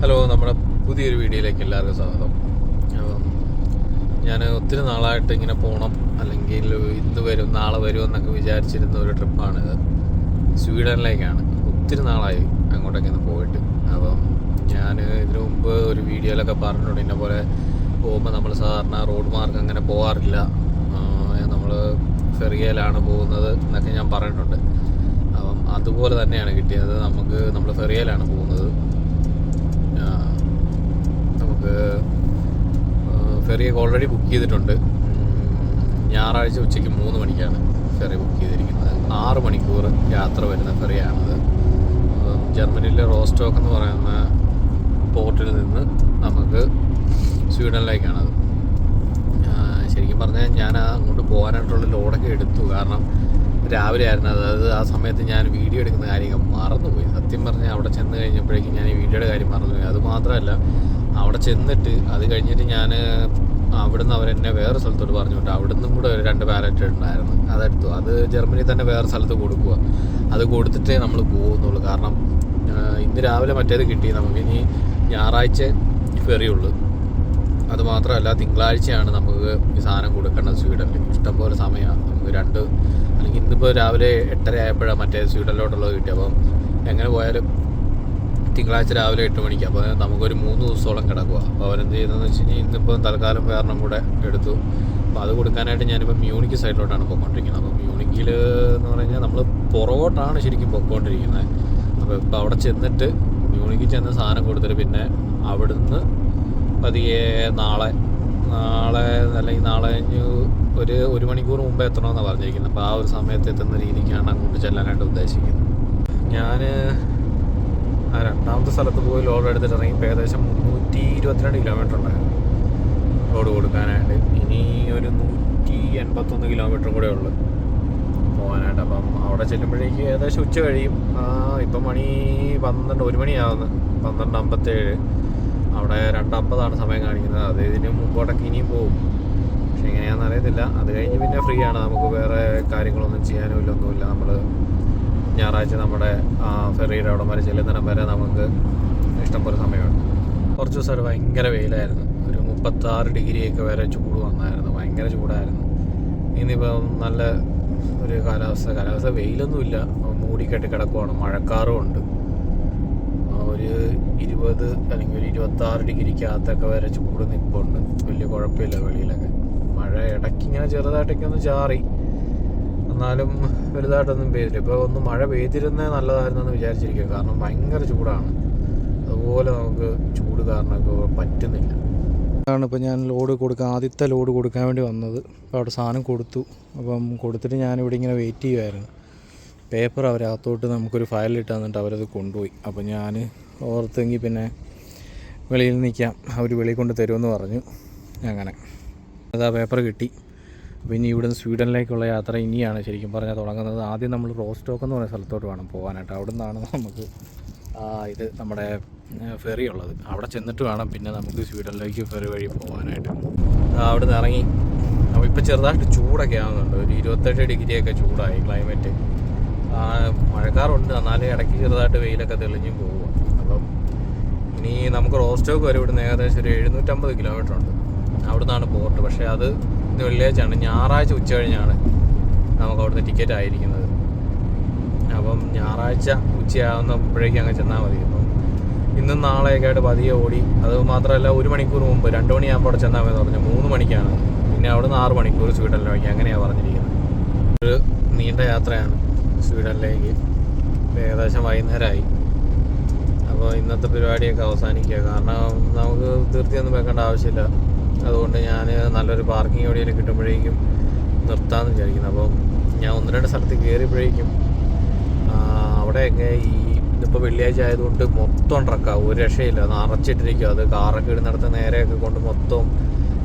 Hello, നമ്മുടെ പുതിയൊരു വീഡിയോയിലേക്ക് എല്ലാവർക്കും സ്വാഗതം. അപ്പം ഞാൻ ഒത്തിരി നാളായിട്ട് ഇങ്ങനെ പോകണം, അല്ലെങ്കിൽ ഇന്ന് വരും നാളെ വരും എന്നൊക്കെ വിചാരിച്ചിരുന്ന ഒരു ട്രിപ്പാണിത്. സ്വീഡനിലേക്കാണ്. ഒത്തിരി നാളായി അങ്ങോട്ടൊക്കെ ഒന്ന് പോയിട്ട്. അപ്പം ഞാൻ ഇതിനു മുമ്പ് ഒരു വീഡിയോയിലൊക്കെ പറഞ്ഞിട്ടുണ്ട്, ഇന്ന പോലെ പോകുമ്പോൾ നമ്മൾ സാധാരണ റോഡ് മാർഗ്ഗം അങ്ങനെ പോകാറില്ല, നമ്മൾ ഫെറിയയിലാണ് പോകുന്നത് എന്നൊക്കെ ഞാൻ പറഞ്ഞിട്ടുണ്ട്. അപ്പം അതുപോലെ തന്നെയാണ് കിട്ടിയത്. നമ്മൾ ഫെറിയയിലാണ് പോകുന്നത്. നമുക്ക് ഫെറിയൊക്കെ ഓൾറെഡി ബുക്ക് ചെയ്തിട്ടുണ്ട്. ഞായറാഴ്ച ഉച്ചയ്ക്ക് 3 മണിക്കാണ് ഫെറി ബുക്ക് ചെയ്തിരിക്കുന്നത്. 6 മണിക്കൂർ യാത്ര വരുന്ന ഫെറിയാണിത്. ജർമ്മനിയിലെ റോസ്റ്റോക്ക് എന്ന് പറയുന്ന പോർട്ടിൽ നിന്ന് നമുക്ക് സ്വീഡനിലേക്കാണത്. ശരിക്കും പറഞ്ഞാൽ ഞാൻ അങ്ങോട്ട് പോകാനായിട്ടുള്ള ലോഡൊക്കെ എടുത്തു. കാരണം രാവിലെ ആയിരുന്നു, അതായത് ആ സമയത്ത് ഞാൻ വീഡിയോ എടുക്കുന്ന കാര്യങ്ങൾ മറന്നുപോയി. സത്യം പറഞ്ഞാൽ അവിടെ ചെന്ന് കഴിഞ്ഞപ്പോഴേക്കും ഞാൻ ഈ വീഡിയോയുടെ കാര്യം മറന്നുപോയി. അതുമാത്രമല്ല, അവിടെ ചെന്നിട്ട് അത് കഴിഞ്ഞിട്ട് ഞാൻ അവിടുന്ന് അവരെന്നെ വേറെ സ്ഥലത്തോട്ട് പറഞ്ഞു വിട്ടു. അവിടെ നിന്നും കൂടെ 2 പാലറ്റ് ഉണ്ടായിരുന്നു, അതെടുത്തു. അത് ജർമ്മനിയിൽ തന്നെ വേറെ സ്ഥലത്ത് കൊടുക്കുക. അത് കൊടുത്തിട്ടേ നമ്മൾ പോകുന്നുള്ളൂ. കാരണം ഇന്ന് രാവിലെ മറ്റേത് കിട്ടി. നമുക്കിനി ഞായറാഴ്ച ഫെറിയുള്ളൂ. അതുമാത്രമല്ല, തിങ്കളാഴ്ചയാണ് നമുക്ക് ഈ സാധനം കൊടുക്കേണ്ടത് സ്വീഡനിൽ. ഇഷ്ടംപോലെ സമയമാണ് നമുക്ക്. അല്ലെങ്കിൽ ഇന്നിപ്പോൾ രാവിലെ 8:30 ആയപ്പോഴാണ് മറ്റേ സ്വീഡനിലോട്ടുള്ളത് കിട്ടി. അപ്പം എങ്ങനെ പോയാലും തിങ്കളാഴ്ച രാവിലെ 8 മണിക്ക്. അപ്പോൾ നമുക്കൊരു 3 ദിവസത്തോളം കിടക്കുക. അപ്പോൾ അവരെന്ത് ചെയ്തതെന്ന് വെച്ച് കഴിഞ്ഞാൽ ഇന്നിപ്പോൾ തൽക്കാലം വേറെണ്ണം കൂടെ എടുത്തു. അപ്പോൾ അത് കൊടുക്കാനായിട്ട് ഞാനിപ്പോൾ മ്യൂണിക്ക് സൈഡിലോട്ടാണ് പോയിക്കൊണ്ടിരിക്കുന്നത്. അപ്പോൾ മ്യൂണിക്കിൽ എന്ന് പറഞ്ഞാൽ നമ്മൾ പുറകോട്ടാണ് ശരിക്കും പോയിക്കൊണ്ടിരിക്കുന്നത്. അപ്പോൾ ഇപ്പോൾ അവിടെ ചെന്നിട്ട് മ്യൂണിക്കിൽ ചെന്ന് സാധനം കൊടുത്തിട്ട് പിന്നെ അവിടുന്ന് പതിയെ നാളെ അല്ലെങ്കിൽ നാളെ കഴിഞ്ഞ് ഒരു മണിക്കൂർ മുമ്പേ എത്തണമെന്നാണ് പറഞ്ഞിരിക്കുന്നത്. അപ്പോൾ ആ ഒരു സമയത്ത് എത്തുന്ന രീതിക്കാണ് അങ്ങോട്ട് ചെല്ലാനായിട്ട് ഉദ്ദേശിക്കുന്നത്. ഞാൻ രണ്ടാമത്തെ സ്ഥലത്ത് പോയി ലോഡ് എടുത്തിട്ട് ഇറങ്ങിയപ്പോൾ ഏകദേശം 322 കിലോമീറ്റർ ഉണ്ടായിരുന്നു ലോഡ് കൊടുക്കാനായിട്ട്. ഇനി ഒരു 181 കിലോമീറ്ററും കൂടെ ഉള്ളു പോകാനായിട്ട്. അപ്പം അവിടെ ചെല്ലുമ്പോഴേക്ക് ഏകദേശം ഉച്ച കഴിയും. ഇപ്പം മണി 1 മണിയാവുന്നു, 12:57. അവിടെ 2:50 സമയം കാണിക്കുന്നത്. അത് ഇതിന് മുമ്പോട്ടൊക്കെ ഇനിയും പോകും, പക്ഷെ എങ്ങനെയാണെന്ന് അറിയത്തില്ല. അത് കഴിഞ്ഞ് പിന്നെ ഫ്രീ ആണ്, നമുക്ക് വേറെ കാര്യങ്ങളൊന്നും ചെയ്യാനുമില്ല, ഒന്നുമില്ല. നമ്മൾ ഞായറാഴ്ച നമ്മുടെ ഫെറിയുടെ അവിടം വരെ ചെല്ലുന്നിടം വരെ നമുക്ക് ഇഷ്ടംപോലെ സമയമുണ്ട്. കുറച്ച് ദിവസം ഭയങ്കര വെയിലായിരുന്നു. ഒരു 36 ഡിഗ്രിയൊക്കെ വരെ ചൂട് വന്നായിരുന്നു. ഭയങ്കര ചൂടായിരുന്നു. ഇന്നിപ്പം നല്ല ഒരു കാലാവസ്ഥ വെയിലൊന്നുമില്ല, മൂടിക്കെട്ടി കിടക്കുവാണ്. മഴക്കാറും ഉണ്ട്. ഒരു 20 അല്ലെങ്കിൽ ഒരു 26 ഡിഗ്രിക്കകത്തൊക്കെ വരെ ചൂട് നിൽപ്പുണ്ട്. വലിയ കുഴപ്പമില്ല വെളിയിലൊക്കെ. മഴ ഇടയ്ക്ക് ഇങ്ങനെ ചെറുതായിട്ടൊക്കെ ഒന്ന് ചാറി, എന്നാലും വലുതായിട്ടൊന്നും പെയ്തില്ല. ഇപ്പോൾ ഒന്ന് മഴ പെയ്തിരുന്നേ നല്ലതായിരുന്നെന്ന് വിചാരിച്ചിരിക്കുക. കാരണം ഭയങ്കര ചൂടാണ്. അതുപോലെ നമുക്ക് ചൂട് കാരണമൊക്കെ പറ്റുന്നില്ല. അതാണ് ഇപ്പോൾ ഞാൻ ആദ്യത്തെ ലോഡ് കൊടുക്കാൻ വേണ്ടി വന്നത്. അപ്പോൾ അവിടെ സാധനം കൊടുത്തു. അപ്പം കൊടുത്തിട്ട് ഞാനിവിടെ ഇങ്ങനെ വെയിറ്റ് ചെയ്യുമായിരുന്നു. പേപ്പർ അവരകത്തോട്ട് നമുക്കൊരു ഫയലിട്ട് തന്നിട്ട് അവരത് കൊണ്ടുപോയി. അപ്പോൾ ഞാൻ ഓർത്തെങ്കിൽ പിന്നെ വെളിയിൽ നിൽക്കാം, അവർ വെളിയിൽ കൊണ്ട് തരുമെന്ന് പറഞ്ഞു. അങ്ങനെ അത് ആ പേപ്പർ കിട്ടി. പിന്നെ ഇവിടുന്ന് സ്വീഡനിലേക്കുള്ള യാത്ര ഇനിയാണ് ശരിക്കും പറഞ്ഞാൽ തുടങ്ങുന്നത്. ആദ്യം നമ്മൾ റോസ്റ്റോക്ക് എന്ന് പറയുന്ന സ്ഥലത്തോട്ട് വേണം പോകാനായിട്ട്. അവിടെ നിന്നാണ് നമുക്ക് ഇത് നമ്മുടെ ഫെറി ഉള്ളത്. അവിടെ ചെന്നിട്ട് വേണം പിന്നെ നമുക്ക് സ്വീഡനിലേക്ക് ഫെറി വഴി പോകാനായിട്ട്. അവിടെ നിന്ന് ഇറങ്ങി. അപ്പോൾ ഇപ്പോൾ ചെറുതായിട്ട് ചൂടൊക്കെ ആകുന്നുണ്ട്. ഒരു 27 ഡിഗ്രിയൊക്കെ ചൂടായി ക്ലൈമറ്റ്. മഴക്കാറുണ്ട്, എന്നാലും ഇടയ്ക്ക് ചെറുതായിട്ട് വെയിലൊക്കെ തെളിഞ്ഞും പോവുക. അപ്പം ഇനി നമുക്ക് റോസ്റ്റോക്ക് വരെ ഇവിടുന്ന് ഏകദേശം ഒരു 750 കിലോമീറ്റർ ഉണ്ട്. അവിടെ നിന്നാണ് പോർട്ട്. പക്ഷേ അത് ഇന്ന് വെള്ളിയാഴ്ചയാണ്. ഞായറാഴ്ച ഉച്ച കഴിഞ്ഞാണ് നമുക്ക് അവിടുത്തെ ടിക്കറ്റ് ആയിരിക്കുന്നത്. അപ്പം ഞായറാഴ്ച ഉച്ചയാകുന്നപ്പോഴേക്കും അങ്ങ് ചെന്നാൽ മതി. അപ്പം ഇന്നും നാളെയൊക്കെ ആയിട്ട് പതിയെ ഓടി. അത് മാത്രമല്ല, 1 മണിക്കൂർ മുമ്പ് 2 മണിയാകുമ്പോൾ അവിടെ ചെന്നാൽ മതി പറഞ്ഞു. 3 മണിക്കാണ്. പിന്നെ അവിടുന്ന് 6 മണിക്കൂർ സ്വീഡനിലേക്ക്, അങ്ങനെയാണ് പറഞ്ഞിരിക്കുന്നത്. ഒരു നീണ്ട യാത്രയാണ് സ്വീഡനിലേക്ക്. ഏകദേശം വൈകുന്നേരമായി. അപ്പോൾ ഇന്നത്തെ പരിപാടിയൊക്കെ അവസാനിക്കുക. കാരണം നമുക്ക് ധൃതിയൊന്നും വെക്കേണ്ട ആവശ്യമില്ല. അതുകൊണ്ട് ഞാൻ നല്ലൊരു പാർക്കിംഗ് എവിടെയെങ്കിലും കിട്ടുമ്പോഴേക്കും നിർത്താമെന്ന് വിചാരിക്കുന്നു. അപ്പം ഞാൻ 1-2 സ്ഥലത്ത് കയറിയപ്പോഴേക്കും അവിടെയൊക്കെ ഇതിപ്പോൾ വെള്ളിയാഴ്ച ആയതുകൊണ്ട് മൊത്തം ട്രക്കാണ്, ഒരു രക്ഷയില്ല, നിറച്ചിട്ടിരിക്കുക. അത് കാറൊക്കെ ഇടുന്നിടത്ത് നേരെയൊക്കെ കൊണ്ട് മൊത്തം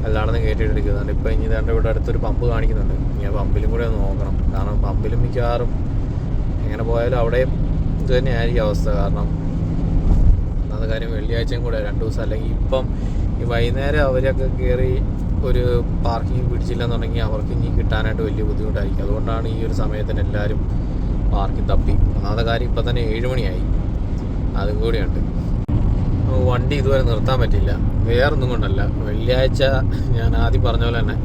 എല്ലായിടത്തും കയറ്റിയിട്ടിരിക്കുന്നുണ്ട്. ഇപ്പോൾ ഇനി ഇതാണ്ട് ഇവിടെ അടുത്തൊരു പമ്പ് കാണിക്കുന്നുണ്ട്. ഇനി പമ്പിലും കൂടെ ഒന്ന് നോക്കണം. കാരണം പമ്പിലും മിക്കവാറും എങ്ങനെ പോയാലും അവിടെയും ഇത് തന്നെയായിരിക്കും അവസ്ഥ. കാരണം ഒന്നാമത്തെ കാര്യം വെള്ളിയാഴ്ചയും കൂടെ 2 ദിവസം. അല്ലെങ്കിൽ ഇപ്പം ഈ വൈകുന്നേരം അവരൊക്കെ കയറി ഒരു പാർക്കിംഗ് പിടിച്ചില്ലെന്നുണ്ടെങ്കിൽ അവർക്ക് ഇനി കിട്ടാനായിട്ട് വലിയ ബുദ്ധിമുട്ടായിരിക്കും. അതുകൊണ്ടാണ് ഈ ഒരു സമയത്തിന് എല്ലാവരും പാർക്കിംഗ് തപ്പി. ഒന്നാമത്തെ കാര്യം ഇപ്പം തന്നെ 7 മണിയായി, അതും കൂടിയുണ്ട്. വണ്ടി ഇതുവരെ നിർത്താൻ പറ്റില്ല. വേറൊന്നും കൊണ്ടല്ല, വെള്ളിയാഴ്ച ഞാൻ ആദ്യം പറഞ്ഞ പോലെ തന്നെ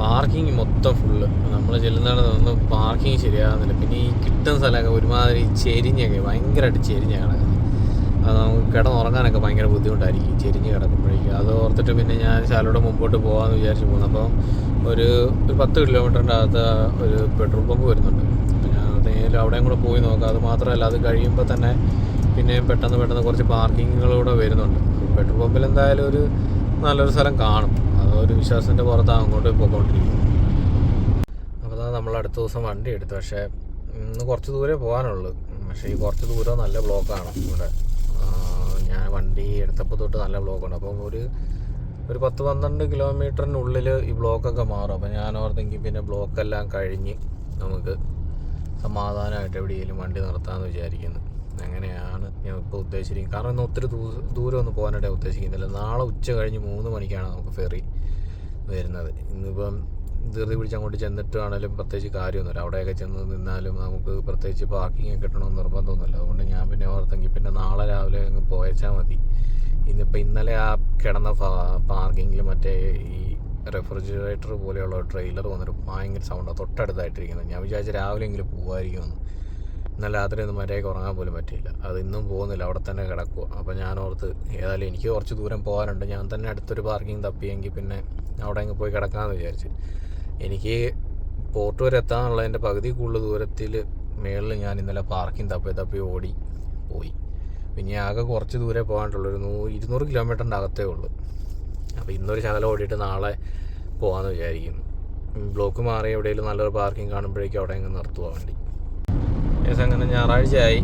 പാർക്കിങ് മൊത്തം ഫുള്ള്. നമ്മൾ ചെല്ലുന്നിടത്തൊന്നും പാർക്കിങ് ശരിയാകുന്നില്ല. പിന്നെ ഈ കിട്ടുന്ന സ്ഥലമൊക്കെ ഒരുമാതിരി ചെരിഞ്ഞൊക്കെ ഭയങ്കരമായിട്ട് ചെരിഞ്ഞ കിടക്കുന്നത്. അത് നമുക്ക് കിടന്നുറങ്ങാനൊക്കെ ഭയങ്കര ബുദ്ധിമുട്ടായിരിക്കും ചെരിഞ്ഞ് കിടക്കുമ്പോഴേക്കും. അത് ഓർത്തിട്ട് പിന്നെ ഞാൻ ശാലോടെ മുമ്പോട്ട് പോകാമെന്ന് വിചാരിച്ച് പോകുന്നു. അപ്പോൾ ഒരു 10 കിലോമീറ്ററിൻ്റെ അകത്ത് ഒരു പെട്രോൾ പമ്പ് വരുന്നുണ്ട്. അപ്പോൾ ഞാൻ നേരെ അവിടെയും കൂടെ പോയി നോക്കാം. അത് മാത്രമല്ല, അത് കഴിയുമ്പോൾ തന്നെ പിന്നെ പെട്ടെന്ന് കുറച്ച് പാർക്കിങ്ങുകളൂടെ വരുന്നുണ്ട്. പെട്രോൾ പമ്പിൽ എന്തായാലും ഒരു നല്ലൊരു സ്ഥലം കാണും. അതൊരു വിശ്വാസത്തിൻ്റെ പുറത്താണ് അങ്ങോട്ട് പോയിക്കൊണ്ടിരിക്കുന്നത്. അപ്പോൾ നമ്മൾ അടുത്ത ദിവസം വണ്ടി എടുത്തു. പക്ഷേ ഇന്ന് കുറച്ച് ദൂരേ പോകാനുള്ളൂ. പക്ഷേ ഈ കുറച്ച് ദൂരം നല്ല ബ്ലോക്കാണ് ഇവിടെ. ഞാൻ വണ്ടി എടുത്തപ്പോൾ തൊട്ട് നല്ല ബ്ലോക്കുണ്ട്. അപ്പം ഒരു 10-12 കിലോമീറ്ററിനുള്ളിൽ ഈ ബ്ലോക്കൊക്കെ മാറും. അപ്പോൾ ഞാൻ ഓർത്തെങ്കിൽ പിന്നെ ബ്ലോക്കെല്ലാം കഴിഞ്ഞ് നമുക്ക് സമാധാനമായിട്ട് എവിടെയെങ്കിലും വണ്ടി നിർത്താമെന്ന് വിചാരിക്കുന്നു. അങ്ങനെയാണ് ഞാൻ ഇപ്പോൾ ഉദ്ദേശിച്ചിരിക്കുന്നത്. കാരണം ഇന്ന് ഒത്തിരി ദൂരം ഒന്നും പോകാനായിട്ട് ഉദ്ദേശിക്കുന്നില്ല. നാളെ ഉച്ച കഴിഞ്ഞ് 3 മണിക്കാണ് നമുക്ക് ഫെറി വരുന്നത്. ഇന്നിപ്പം ധൃതി പിടിച്ച് അങ്ങോട്ട് ചെന്നിട്ടാണെങ്കിലും പ്രത്യേകിച്ച് കാര്യമൊന്നുമില്ല. അവിടെയൊക്കെ ചെന്ന് നിന്നാലും നമുക്ക് പ്രത്യേകിച്ച് പാർക്കിംഗ് കിട്ടണമെന്ന് നിർബന്ധമൊന്നുമില്ല. അതുകൊണ്ട് ഞാൻ പിന്നെ ഓർത്തെങ്കിൽ പിന്നെ നാളെ രാവിലെ അങ്ങ് പോയച്ചാൽ മതി. ഇന്നലെ ആ കിടന്ന പാർക്കിങ്ങിൽ മറ്റേ ഈ റെഫ്രിജറേറ്റർ പോലെയുള്ള ട്രെയിലർ വന്നിട്ട് ഭയങ്കര സൗണ്ടാണ് തൊട്ടടുത്തായിട്ടിരിക്കുന്നത്. ഞാൻ വിചാരിച്ച രാവിലെ എങ്കിലും പോകുമായിരിക്കുമെന്ന്. ഇന്നലെ രാത്രി ഒന്നും മര്യാദയ്ക്ക് ഉറങ്ങാൻ പോലും പറ്റിയില്ല. അത് ഇന്നും പോകുന്നില്ല, അവിടെ തന്നെ കിടക്കുക. അപ്പോൾ ഞാൻ ഓർത്ത് ഏതായാലും എനിക്ക് കുറച്ച് ദൂരം പോകാനുണ്ട്, ഞാൻ തന്നെ അടുത്തൊരു പാർക്കിംഗ് തപ്പിയെങ്കിൽ പിന്നെ അവിടെ അങ്ങ് പോയി കിടക്കാമെന്ന് വിചാരിച്ച്. എനിക്ക് പോർട്ട് വരെ എത്താനുള്ളതിൻ്റെ പകുതി കൂടുതൽ ദൂരത്തിൽ മേളിൽ ഞാൻ ഇന്നലെ പാർക്കിംഗ് തപ്പി ഓടി പോയി. പിന്നെ ആകെ കുറച്ച് ദൂരെ പോകാനുള്ളൂ, 200 കിലോമീറ്ററിൻ്റെ അകത്തേ ഉള്ളൂ. അപ്പോൾ ഇന്നൊരു ശകലം ഓടിയിട്ട് നാളെ പോകാമെന്ന് വിചാരിക്കുന്നു. ബ്ലോക്ക് മാറി എവിടെയെങ്കിലും നല്ലൊരു പാർക്കിംഗ് കാണുമ്പോഴേക്കും അവിടെ അങ്ങ് നിർത്തുക വണ്ടി. അങ്ങനെ ഞായറാഴ്ചയായി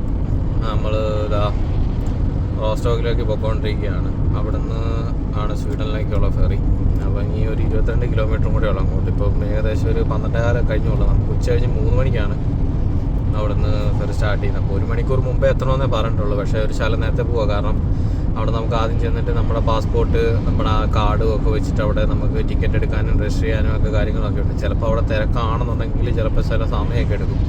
നമ്മൾ റോസ്റ്റോക്കിലേക്ക് പോയിക്കൊണ്ടിരിക്കുകയാണ്. അവിടെ നിന്ന് ആണ് സ്വീഡനിലേക്കുള്ള ഫെറി. അപ്പോൾ ഇനി ഒരു 22 കിലോമീറ്ററും കൂടെ ഉള്ളു അങ്ങോട്ട്. ഇപ്പം ഏകദേശം ഒരു 12:15 കഴിഞ്ഞുള്ളൂ. നമുക്ക് ഉച്ച കഴിഞ്ഞ് 3 മണിക്കാണ് അവിടെ നിന്ന് ഫെറി സ്റ്റാർട്ട് ചെയ്യുന്നത്. അപ്പോൾ 1 മണിക്കൂർ മുമ്പേ എത്തണമെന്നേ പറഞ്ഞിട്ടുള്ളൂ. പക്ഷേ ഒരു ശകലം നേരത്തെ പോവുക. കാരണം അവിടെ നമുക്ക് ആദ്യം ചെന്നിട്ട് നമ്മുടെ പാസ്പോർട്ട്, നമ്മുടെ ആ കാർഡും ഒക്കെ വെച്ചിട്ട് അവിടെ നമുക്ക് ടിക്കറ്റ് എടുക്കാനും രജിസ്റ്റർ ചെയ്യാനും ഒക്കെ കാര്യങ്ങളൊക്കെ ഉണ്ട്. ചിലപ്പോൾ അവിടെ തിരക്കാണെന്നുണ്ടെങ്കിൽ ചിലപ്പോൾ ചില സമയമൊക്കെ എടുക്കും.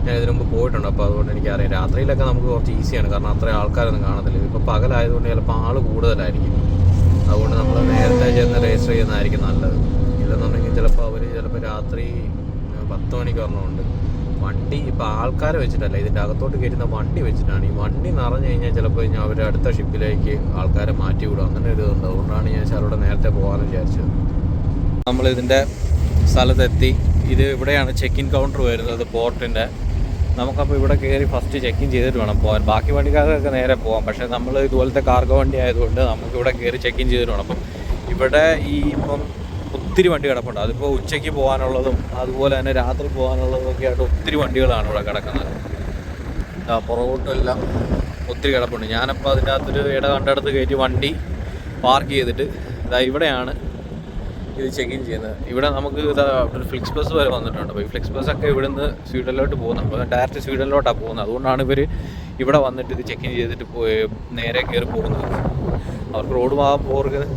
ഞാൻ ഇതിനു മുമ്പ് പോയിട്ടുണ്ട്. അപ്പോൾ അതുകൊണ്ട് എനിക്കറിയാം. രാത്രിയിലൊക്കെ നമുക്ക് കുറച്ച് ഈസിയാണ്, കാരണം അത്രയും ആൾക്കാരൊന്നും കാണത്തില്ല. ഇപ്പോൾ പകലായതുകൊണ്ട് ചിലപ്പോൾ ആൾ കൂടുതലായിരിക്കും. അതുകൊണ്ട് നമ്മൾ നേരത്തെ ചെന്ന് രജിസ്റ്റർ ചെയ്യുന്നതായിരിക്കും നല്ലത്. ഇല്ലെന്നുണ്ടെങ്കിൽ ചിലപ്പോൾ രാത്രി 10 മണിക്ക് പറഞ്ഞുകൊണ്ട് വണ്ടി ഇപ്പോൾ ആൾക്കാരെ വെച്ചിട്ടല്ല, ഇതിൻ്റെ അകത്തോട്ട് കയറ്റുന്ന വണ്ടി വെച്ചിട്ടാണ്. ഈ വണ്ടി നിറഞ്ഞു കഴിഞ്ഞാൽ ചിലപ്പോൾ അവർ അടുത്ത ഷിപ്പിലേക്ക് ആൾക്കാരെ മാറ്റി വിടും. അങ്ങനെ ഒരു ഇതുണ്ട്. അതുകൊണ്ടാണ് ഞാൻ അവിടെ നേരത്തെ പോകാമെന്ന് വിചാരിച്ചത്. നമ്മളിതിൻ്റെ സ്ഥലത്തെത്തി. ഇത് ഇവിടെയാണ് ചെക്ക് ഇൻ കൗണ്ടർ വരുന്നത്, പോർട്ടിൻ്റെ. നമുക്കപ്പോൾ ഇവിടെ കയറി ഫസ്റ്റ് ചെക്ക് ഇൻ ചെയ്തിട്ട് വേണം പോകാൻ. ബാക്കി വണ്ടിക്കാർക്കൊക്കെ നേരെ പോകാം. പക്ഷേ നമ്മൾ ഇതുപോലത്തെ കാർഗോ വണ്ടി ആയതുകൊണ്ട് നമുക്കിവിടെ കയറി ചെക്ക് ഇൻ ചെയ്തിട്ട് വേണം. അപ്പം ഇവിടെ ഇപ്പം ഒത്തിരി വണ്ടി കിടപ്പുണ്ട്. അതിപ്പോൾ ഉച്ചയ്ക്ക് പോകാനുള്ളതും അതുപോലെ തന്നെ രാത്രി പോകാനുള്ളതും ഒക്കെ ആയിട്ട് ഒത്തിരി വണ്ടികളാണ് ഇവിടെ കിടക്കുന്നത്. പുറകോട്ടെല്ലാം ഒത്തിരി കിടപ്പുണ്ട്. ഞാനപ്പോൾ അതിൻ്റെ അകത്തൊരു കണ്ടടുത്ത് കയറ്റി വണ്ടി പാർക്ക് ചെയ്തിട്ട് ഇവിടെയാണ് ഇത് ചെക്ക് ഇൻ ചെയ്യുന്നത്. ഇവിടെ നമുക്ക് ഒരു ഫ്ലിക്സ് ബസ് വരെ വന്നിട്ടുണ്ട്. അപ്പോൾ ഈ ഫ്ലിക്സ് ബസ്സൊക്കെ ഇവിടുന്ന് സ്വീഡനിലോട്ട് പോകുന്നത്. അപ്പോൾ ഡയറക്റ്റ് സ്വീഡനിലോട്ടാണ് പോകുന്നത്. അതുകൊണ്ടാണ് ഇവർ ഇവിടെ വന്നിട്ട് ഇത് ചെക്ക് ഇൻ ചെയ്തിട്ട് നേരെ കയറി പോകുന്നത്. അവർക്ക് റോഡ്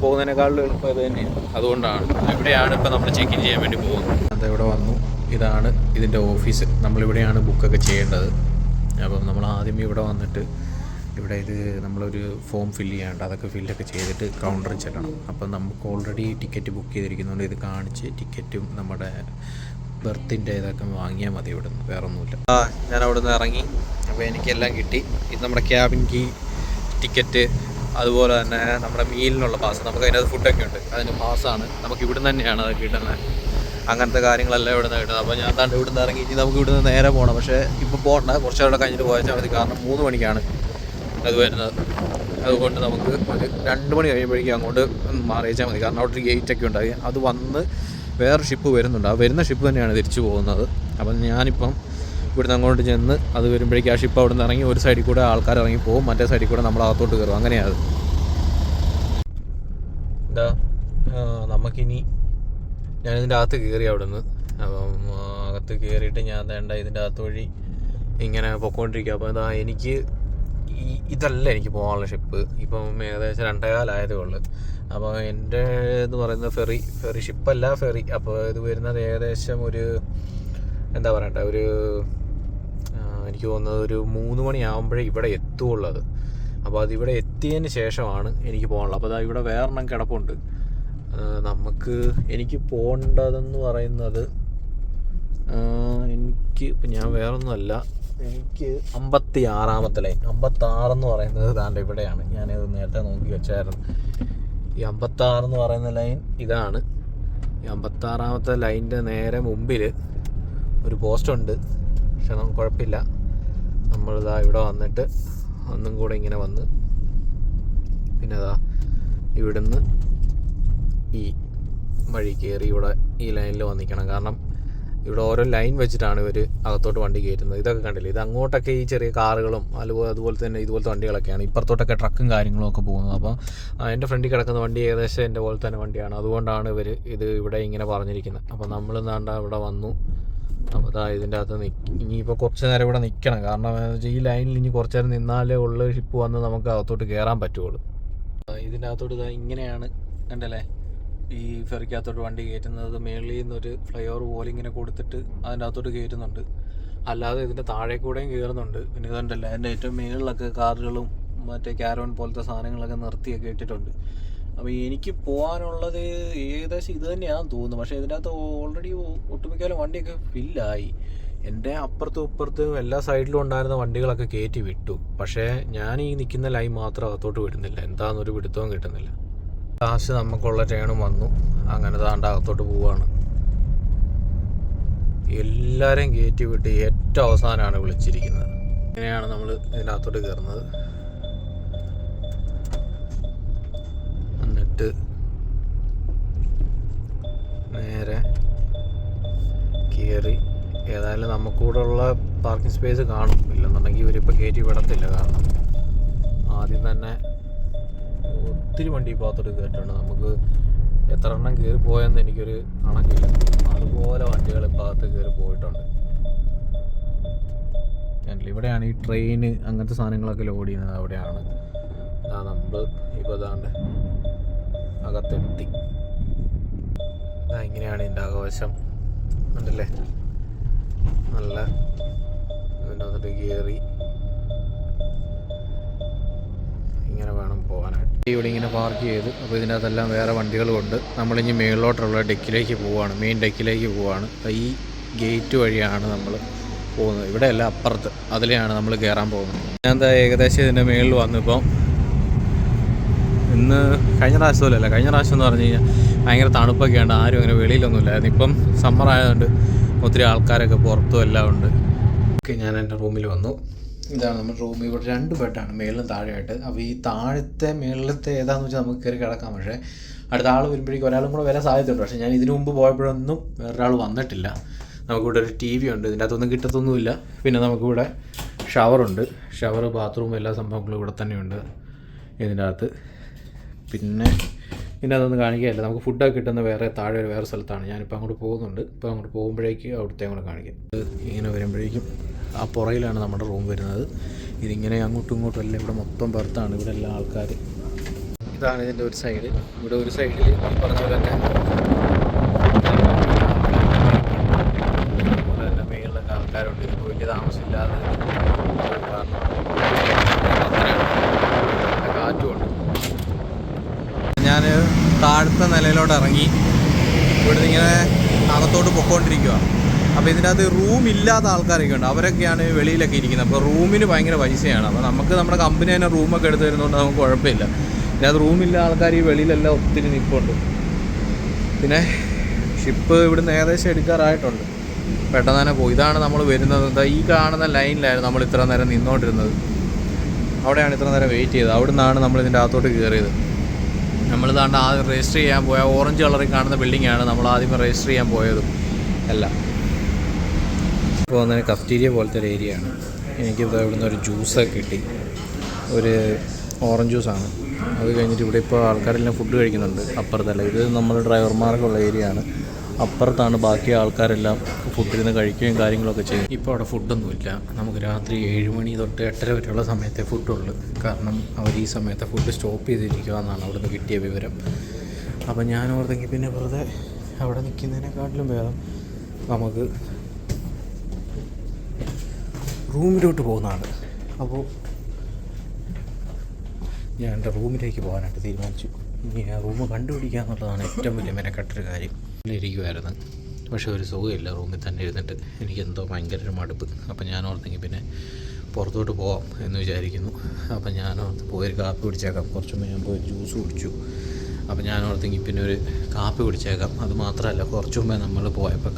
പോകുന്നതിനേക്കാളും എളുപ്പം ഇത് തന്നെയാണ്. അതുകൊണ്ടാണ് ഇവിടെയാണ് ഇപ്പോൾ നമ്മൾ ചെക്ക് ഇൻ ചെയ്യാൻ വേണ്ടി പോകുന്നത്. അതിവിടെ വന്നു. ഇതാണ് ഇതിൻ്റെ ഓഫീസ്. നമ്മളിവിടെയാണ് ബുക്കൊക്കെ ചെയ്യേണ്ടത്. അപ്പം നമ്മൾ ആദ്യമേ ഇവിടെ വന്നിട്ട് ഇവിടെ നമ്മളൊരു ഫോം ഫില്ല് ചെയ്യാണ്ട് അതൊക്കെ ഫില്ലൊക്കെ ചെയ്തിട്ട് കൗണ്ടറിൽ ചെല്ലണം. അപ്പം നമുക്ക് ഓൾറെഡി ടിക്കറ്റ് ബുക്ക് ചെയ്തിരിക്കുന്നതുകൊണ്ട് ഇത് കാണിച്ച് ടിക്കറ്റും നമ്മുടെ ബർത്തിൻ്റെ ഇതൊക്കെ വാങ്ങിയാൽ മതി. ഇവിടെ നിന്ന് വേറെ ഒന്നുമില്ല. ഞാൻ അവിടെ നിന്ന് ഇറങ്ങി. അപ്പോൾ എനിക്കെല്ലാം കിട്ടി. ഇത് നമ്മുടെ ക്യാബിൻ കീ, ടിക്കറ്റ്, അതുപോലെ തന്നെ നമ്മുടെ മീലിനുള്ള പാസ്. നമുക്ക് അതിനകത്ത് ഫുഡൊക്കെ ഉണ്ട്, അതിന് പാസ്സാണ്. നമുക്ക് ഇവിടുന്ന് തന്നെയാണ് അത് കിട്ടുന്നത്. അങ്ങനത്തെ കാര്യങ്ങളെല്ലാം ഇവിടെ നിന്ന് കിട്ടുന്നത്. അപ്പോൾ ഞാൻ താണ്ട് ഇവിടുന്ന് ഇറങ്ങി. ഇനി നമുക്ക് ഇവിടുന്ന് നേരെ പോകണം. പക്ഷേ ഇപ്പോൾ പോകണ്ട, കുറച്ചുകൂടെ കഴിഞ്ഞിട്ട് പോയാൽ മതി. കാരണം 3 മണിക്കാണ് അത് വരുന്നത്. അതുകൊണ്ട് നമുക്ക് ഒരു 2 മണി കഴിയുമ്പോഴേക്കും അങ്ങോട്ട് മാറിയേച്ചാൽ മതി. കാരണം അവിടെ ഒരു ഗേറ്റൊക്കെ ഉണ്ടായി. അത് വന്ന് വേറെ ഷിപ്പ് വരുന്നുണ്ട്. ആ വരുന്ന ഷിപ്പ് തന്നെയാണ് തിരിച്ചു പോകുന്നത്. അപ്പം ഞാനിപ്പം ഇവിടുന്ന് അങ്ങോട്ട് ചെന്ന് അത് വരുമ്പോഴേക്കും ആ ഷിപ്പ് അവിടെ നിന്ന് ഇറങ്ങി ഒരു സൈഡിൽ കൂടെ ആൾക്കാർ ഇറങ്ങി പോകും, മറ്റേ സൈഡിൽ കൂടെ നമ്മൾ അകത്തോട്ട് കയറും. അങ്ങനെയാണ് നമുക്കിനി ഞാനിതിൻ്റെ അകത്ത് കയറി അവിടെ നിന്ന്. അപ്പം അകത്ത് കയറിയിട്ട് ഞാൻ ഇതിൻ്റെ അകത്ത് വഴി ഇങ്ങനെ പൊയ്ക്കൊണ്ടിരിക്കുക. അപ്പോൾ എനിക്ക് ഇതല്ല എനിക്ക് പോകാനുള്ള ഷിപ്പ്. ഇപ്പം ഏകദേശം 2:15 ആയതേ ഉള്ളൂ. അപ്പോൾ എൻ്റെ എന്ന് പറയുന്നത് ഫെറി ഷിപ്പല്ല, ഫെറി. അപ്പോൾ ഇത് വരുന്നത് ഏകദേശം ഒരു എന്താ പറയട്ടെ, എനിക്ക് തോന്നുന്നത് ഒരു 3 മണിയാകുമ്പോഴേ ഇവിടെ എത്തുകയുള്ളത്. അപ്പോൾ അതിവിടെ എത്തിയതിന് ശേഷമാണ് എനിക്ക് പോകാനുള്ളത്. അപ്പോൾ അതാ ഇവിടെ വേറെണ്ണം കിടപ്പുണ്ട്. എനിക്ക് പോകേണ്ടതെന്ന് പറയുന്നത് ഇപ്പം ഞാൻ വേറൊന്നുമല്ല, എനിക്ക് 56 ലൈൻ 56 എന്ന് പറയുന്നത് താണ്ട് ഇവിടെയാണ്. ഞാനത് നേരത്തെ നോക്കി വെച്ചായിരുന്നു. ഈ 56 എന്ന് പറയുന്ന ലൈൻ ഇതാണ്. ഈ 56 ലൈനിൻ്റെ നേരെ മുമ്പിൽ ഒരു പോസ്റ്റുണ്ട്. പക്ഷെ നമുക്ക് കുഴപ്പമില്ല, നമ്മളിതാ ഇവിടെ വന്നിട്ട് ഒന്നും കൂടെ ഇങ്ങനെ വന്ന് പിന്നെ അതാ ഇവിടുന്ന് ഈ വഴി കയറി ഇവിടെ ഈ ലൈനിൽ വന്നിക്കണം. കാരണം ഇവിടെ ഓരോ ലൈൻ വെച്ചിട്ടാണ് ഇവർ അകത്തോട്ട് വണ്ടി കയറ്റുന്നത്. ഇതൊക്കെ കണ്ടില്ലേ, ഇത് അങ്ങോട്ടൊക്കെ ഈ ചെറിയ കാറുകളും അതുപോലെ തന്നെ ഇതുപോലത്തെ വണ്ടികളൊക്കെയാണ്. ഇപ്പുറത്തോട്ടൊക്കെ ട്രക്കും കാര്യങ്ങളും ഒക്കെ പോകുന്നത്. അപ്പോൾ എൻ്റെ ഫ്രണ്ടിൽ കിടക്കുന്ന വണ്ടി ഏകദേശം എൻ്റെ പോലെ തന്നെ വണ്ടിയാണ്. അതുകൊണ്ടാണ് ഇവർ ഇത് ഇവിടെ ഇങ്ങനെ പറഞ്ഞിരിക്കുന്നത്. അപ്പോൾ നമ്മൾ എന്താണ്ട് ഇവിടെ വന്നു. അപ്പോൾ അതാ ഇതിൻ്റെ അകത്ത് ഇനിയിപ്പോൾ കുറച്ച് നേരം ഇവിടെ നിൽക്കണം. കാരണം ഈ ലൈനിൽ ഇനി കുറച്ച് നേരം നിന്നാലേ ഉള്ള ഷിപ്പ് വന്ന് നമുക്ക് അകത്തോട്ട് കയറാൻ പറ്റുള്ളൂ. ഇതിൻ്റെ അകത്തോട്ട് ഇതാ ഇങ്ങനെയാണ് കണ്ടല്ലേ ഈ ഫെറിക്കകത്തോട്ട് വണ്ടി കയറ്റുന്നത്. മേളിൽ നിന്നൊരു ഫ്ലൈ ഓവർ പോലെ ഇങ്ങനെ കൊടുത്തിട്ട് അതിൻ്റെ അകത്തോട്ട് കയറ്റുന്നുണ്ട്. അല്ലാതെ ഇതിൻ്റെ താഴെ കൂടെയും കയറുന്നുണ്ട്. പിന്നെ ഇതുണ്ടല്ല അതിൻ്റെ ഏറ്റവും മേളിലൊക്കെ കാറുകളും മറ്റേ ക്യാരവൻ പോലത്തെ സാധനങ്ങളൊക്കെ നിർത്തിയൊക്കെ ഇട്ടിട്ടുണ്ട്. അപ്പോൾ എനിക്ക് പോകാനുള്ളത് ഏകദേശം ഇത് തന്നെയാണെന്ന് തോന്നുന്നു. പക്ഷേ ഇതിൻ്റെ അകത്ത് ഓൾറെഡി ഒട്ടുമിക്കാലും വണ്ടിയൊക്കെ ഫില്ലായി. എൻ്റെ അപ്പുറത്തും ഇപ്പുറത്തും എല്ലാ സൈഡിലും ഉണ്ടായിരുന്ന വണ്ടികളൊക്കെ കയറ്റി വിട്ടു. പക്ഷേ ഞാൻ ഈ നിൽക്കുന്ന ലൈൻ മാത്രം അകത്തോട്ട് വിടുന്നില്ല. എന്താണെന്നൊരു പിടുത്തവും കിട്ടുന്നില്ല. ലാസ്റ്റ് നമുക്കുള്ള ടേണും വന്നു. അങ്ങനെ താണ്ട അകത്തോട്ട് പോവുകയാണ്. എല്ലാവരെയും കയറ്റി വിട്ട് ഏറ്റവും അവസാനമാണ് വിളിച്ചിരിക്കുന്നത്. ഇങ്ങനെയാണ് നമ്മൾ ഇതിനകത്തോട്ട് കയറുന്നത്. എന്നിട്ട് നേരെ കയറി ഏതായാലും നമുക്കൂടെ ഉള്ള പാർക്കിംഗ് സ്പേസ് കാണും. ഇല്ലെന്നുണ്ടെങ്കിൽ ഇവരിപ്പോൾ കയറ്റി വിടത്തില്ല. കാരണം ആദ്യം തന്നെ ഒത്തിരി വണ്ടി ഭാഗത്തോട്ട് കയറ്റിട്ടുണ്ട്. നമുക്ക് എത്ര എണ്ണം കയറി പോയെന്ന് എനിക്കൊരു കണക്കില്ല. അതുപോലെ വണ്ടികൾ ഭാഗത്ത് കയറി പോയിട്ടുണ്ട്. ഇവിടെയാണ് ഈ ട്രെയിന് അങ്ങനത്തെ സാധനങ്ങളൊക്കെ ലോഡ് ചെയ്യുന്നത്. അവിടെയാണ് നമ്മൾ ഇപ്പോൾ ഇതാണ്ട് അകത്തെത്തി. ഇങ്ങനെയാണ് ഇതിൻ്റെ ആഘോഷം ഉണ്ടല്ലേ. നല്ല ഇതിനകത്തോട്ട് കയറി ഇങ്ങനെ വേണം പോകാനായിട്ട്. ഇവിടെ ഇങ്ങനെ പാർക്ക് ചെയ്ത് അപ്പോൾ ഇതിനകത്തെല്ലാം വേറെ വണ്ടികളുമുണ്ട്. നമ്മളിനി മേളിലോട്ടുള്ള ഡെക്കിലേക്ക് പോവുകയാണ്. മെയിൻ ഡെക്കിലേക്ക് പോവുകയാണ്. ഈ ഗേറ്റ് വഴിയാണ് നമ്മൾ പോകുന്നത്. ഇവിടെയല്ല, അപ്പുറത്ത് അതിലെയാണ് നമ്മൾ കയറാൻ പോകുന്നത്. ഞാൻ എന്താ ഏകദേശം ഇതിൻ്റെ മേളിൽ വന്നിപ്പം ഇന്ന് കഴിഞ്ഞ പ്രാവശ്യമല്ല. കഴിഞ്ഞ പ്രാവശ്യം എന്ന് പറഞ്ഞു കഴിഞ്ഞാൽ ഭയങ്കര തണുപ്പൊക്കെയാണ്. ആരും അങ്ങനെ വെളിയിലൊന്നുമില്ലായിരുന്നു. ഇപ്പം സമ്മർ ആയതുകൊണ്ട് ഒത്തിരി ആൾക്കാരൊക്കെ പുറത്തും എല്ലാം ഉണ്ട്. ഓക്കെ, ഞാൻ എൻ്റെ റൂമിൽ വന്നു. ഇതാണ് നമ്മുടെ റൂം. ഇവിടെ 2 ബെഡാണ് മേളിലും താഴെയായിട്ട്. അപ്പോൾ ഈ താഴത്തെ മേളിലത്തെ ഏതാണെന്ന് വെച്ചാൽ നമുക്ക് കയറി കിടക്കാം. പക്ഷേ അടുത്ത ആൾ വരുമ്പോഴേക്കും ഒരാളും കൂടെ വരാൻ സാധ്യതയുണ്ട്. പക്ഷേ ഞാൻ ഇതിനു മുമ്പ് പോയപ്പോഴൊന്നും വേറൊരാൾ വന്നിട്ടില്ല. നമുക്കിവിടെ ഒരു TV ഉണ്ട്. ഇതിൻ്റെ അകത്തൊന്നും കിട്ടത്തൊന്നുമില്ല. പിന്നെ നമുക്കിവിടെ ഷവറുണ്ട്. ഷവർ, ബാത്റൂം, എല്ലാ സംഭവങ്ങളും ഇവിടെ തന്നെയുണ്ട് ഇതിൻ്റെ അകത്ത്. പിന്നെ അതൊന്നും കാണിക്കുകയല്ല. നമുക്ക് ഫുഡൊക്കെ കിട്ടുന്ന താഴെ വേറെ സ്ഥലത്താണ്. ഞാനിപ്പോൾ അങ്ങോട്ട് പോകുന്നുണ്ട്. ഇപ്പോൾ അങ്ങോട്ട് പോകുമ്പോഴേക്ക് അവിടുത്തെ അങ്ങോട്ട് കാണിക്കാം. ഇങ്ങനെ വരുമ്പോഴേക്കും ആ പുറയിലാണ് നമ്മുടെ റൂം വരുന്നത്. ഇതിങ്ങനെ അങ്ങോട്ടും ഇങ്ങോട്ടും എല്ലാം ഇവിടെ മൊത്തം പുറത്താണ്. ഇവിടെ എല്ലാ ആൾക്കാർ. ഇതാണ് ഇതിൻ്റെ ഒരു സൈഡ്. ഇവിടെ ഒരു സൈഡിൽ ഈ പറഞ്ഞ പോലെ തന്നെ മേളിലൊക്കെ ആൾക്കാരുണ്ട്. ഇപ്പോൾ വലിയ താമസമില്ലാതെ കാറ്റുമുണ്ട്. ഞാൻ താഴത്തെ നിലയിലോട്ട് ഇറങ്ങി ഇവിടുന്ന് ഇങ്ങനെ അകത്തോട്ട് പൊയ്ക്കൊണ്ടിരിക്കുക. അപ്പോൾ ഇതിൻ്റെ അകത്ത് റൂം ഇല്ലാത്ത ആൾക്കാരൊക്കെ ഉണ്ട്. അവരൊക്കെയാണ് വെളിയിലൊക്കെ ഇരിക്കുന്നത്. അപ്പോൾ റൂമിന് ഭയങ്കര പൈസയാണ്. അപ്പോൾ നമുക്ക് നമ്മുടെ കമ്പനി തന്നെ റൂമൊക്കെ എടുത്ത് തരുന്നതുകൊണ്ട് നമുക്ക് കുഴപ്പമില്ല. ഇതിനകത്ത് റൂമില്ല ആൾക്കാർ ഈ വെളിയിലെല്ലാം ഒത്തിരി നിൽപ്പുണ്ട്. പിന്നെ ഷിപ്പ് ഇവിടുന്ന് ഏകദേശം എടുക്കാറായിട്ടുണ്ട്. പെട്ടെന്ന് തന്നെ പോയി. ഇതാണ് നമ്മൾ വരുന്നത്. ഈ കാണുന്ന ലൈനിലായിരുന്നു നമ്മൾ ഇത്ര നേരം നിന്നുകൊണ്ടിരുന്നത്. അവിടെയാണ് ഇത്ര നേരം വെയിറ്റ് ചെയ്തത്. അവിടെ നിന്നാണ് നമ്മൾ ഇതിൻ്റെ അകത്തോട്ട് കയറിയത്. നമ്മളിതാണ്ട് ആദ്യം രജിസ്റ്റർ ചെയ്യാൻ പോയ ഓറഞ്ച് കളറിൽ കാണുന്ന ബിൽഡിങ്ങാണ് നമ്മൾ ആദ്യം രജിസ്റ്റർ ചെയ്യാൻ പോയതും എല്ലാം. ഇപ്പോൾ വന്നതിന് കഫ്റ്റീരിയ പോലത്തെ ഒരു ഏരിയയാണ്. എനിക്കിപ്പോൾ ഇവിടുന്ന് ഒരു ജ്യൂസൊക്കെ കിട്ടി. ഒരു ഓറഞ്ച് ജ്യൂസാണ്. അത് കഴിഞ്ഞിട്ട് ഇവിടെ ഇപ്പോൾ ആൾക്കാരെല്ലാം ഫുഡ് കഴിക്കുന്നുണ്ട്. അപ്പുറത്തല്ല, ഇത് നമ്മൾ ഡ്രൈവർമാർക്കുള്ള ഏരിയയാണ്. അപ്പുറത്താണ് ബാക്കി ആൾക്കാരെല്ലാം ഫുഡിരുന്ന് കഴിക്കുകയും കാര്യങ്ങളൊക്കെ ചെയ്യും. ഇപ്പോൾ അവിടെ ഫുഡൊന്നുമില്ല. നമുക്ക് രാത്രി 7 മണി തൊട്ട് 8:30 വരെയുള്ള സമയത്തെ ഫുഡുള്ളൂ. കാരണം അവർ ഈ സമയത്തെ ഫുഡ് സ്റ്റോപ്പ് ചെയ്തിരിക്കുക എന്നാണ് അവിടുന്ന് കിട്ടിയ വിവരം. അപ്പോൾ ഞാൻ ഓർത്തെങ്കിൽ പിന്നെ വെറുതെ അവിടെ നിൽക്കുന്നതിനെക്കാട്ടിലും ഭേദം നമുക്ക് റൂമിലോട്ട് പോകുന്നതാണ്. അപ്പോൾ ഞാൻ എൻ്റെ റൂമിലേക്ക് പോകാനായിട്ട് തീരുമാനിച്ചു. ഇനി ആ റൂം കണ്ടുപിടിക്കുക എന്നുള്ളതാണ് ഏറ്റവും വലിയ മെനക്കെട്ടൊരു കാര്യം. ഇരിക്കുമായിരുന്നു, പക്ഷേ ഒരു സുഖമില്ല റൂമിൽ തന്നെ ഇരുന്നിട്ട്. എനിക്കെന്തോ ഭയങ്കര ഒരു മടുപ്പ്. അപ്പം ഞാൻ ഓർത്തെങ്കിൽ പിന്നെ പുറത്തോട്ട് പോവാം എന്ന് വിചാരിക്കുന്നു. അപ്പം ഞാൻ ഓർത്ത് പോയൊരു കാപ്പി കുടിച്ചേക്കാം. കുറച്ച് മുമ്പ് ഞാൻ പോയി ജ്യൂസ് കുടിച്ചു. അപ്പം ഞാൻ ഓർത്തെങ്കിൽ പിന്നെ ഒരു കാപ്പി കുടിച്ചേക്കാം. അത് മാത്രമല്ല, കുറച്ച് മുമ്പേ നമ്മൾ പോയപ്പോൾ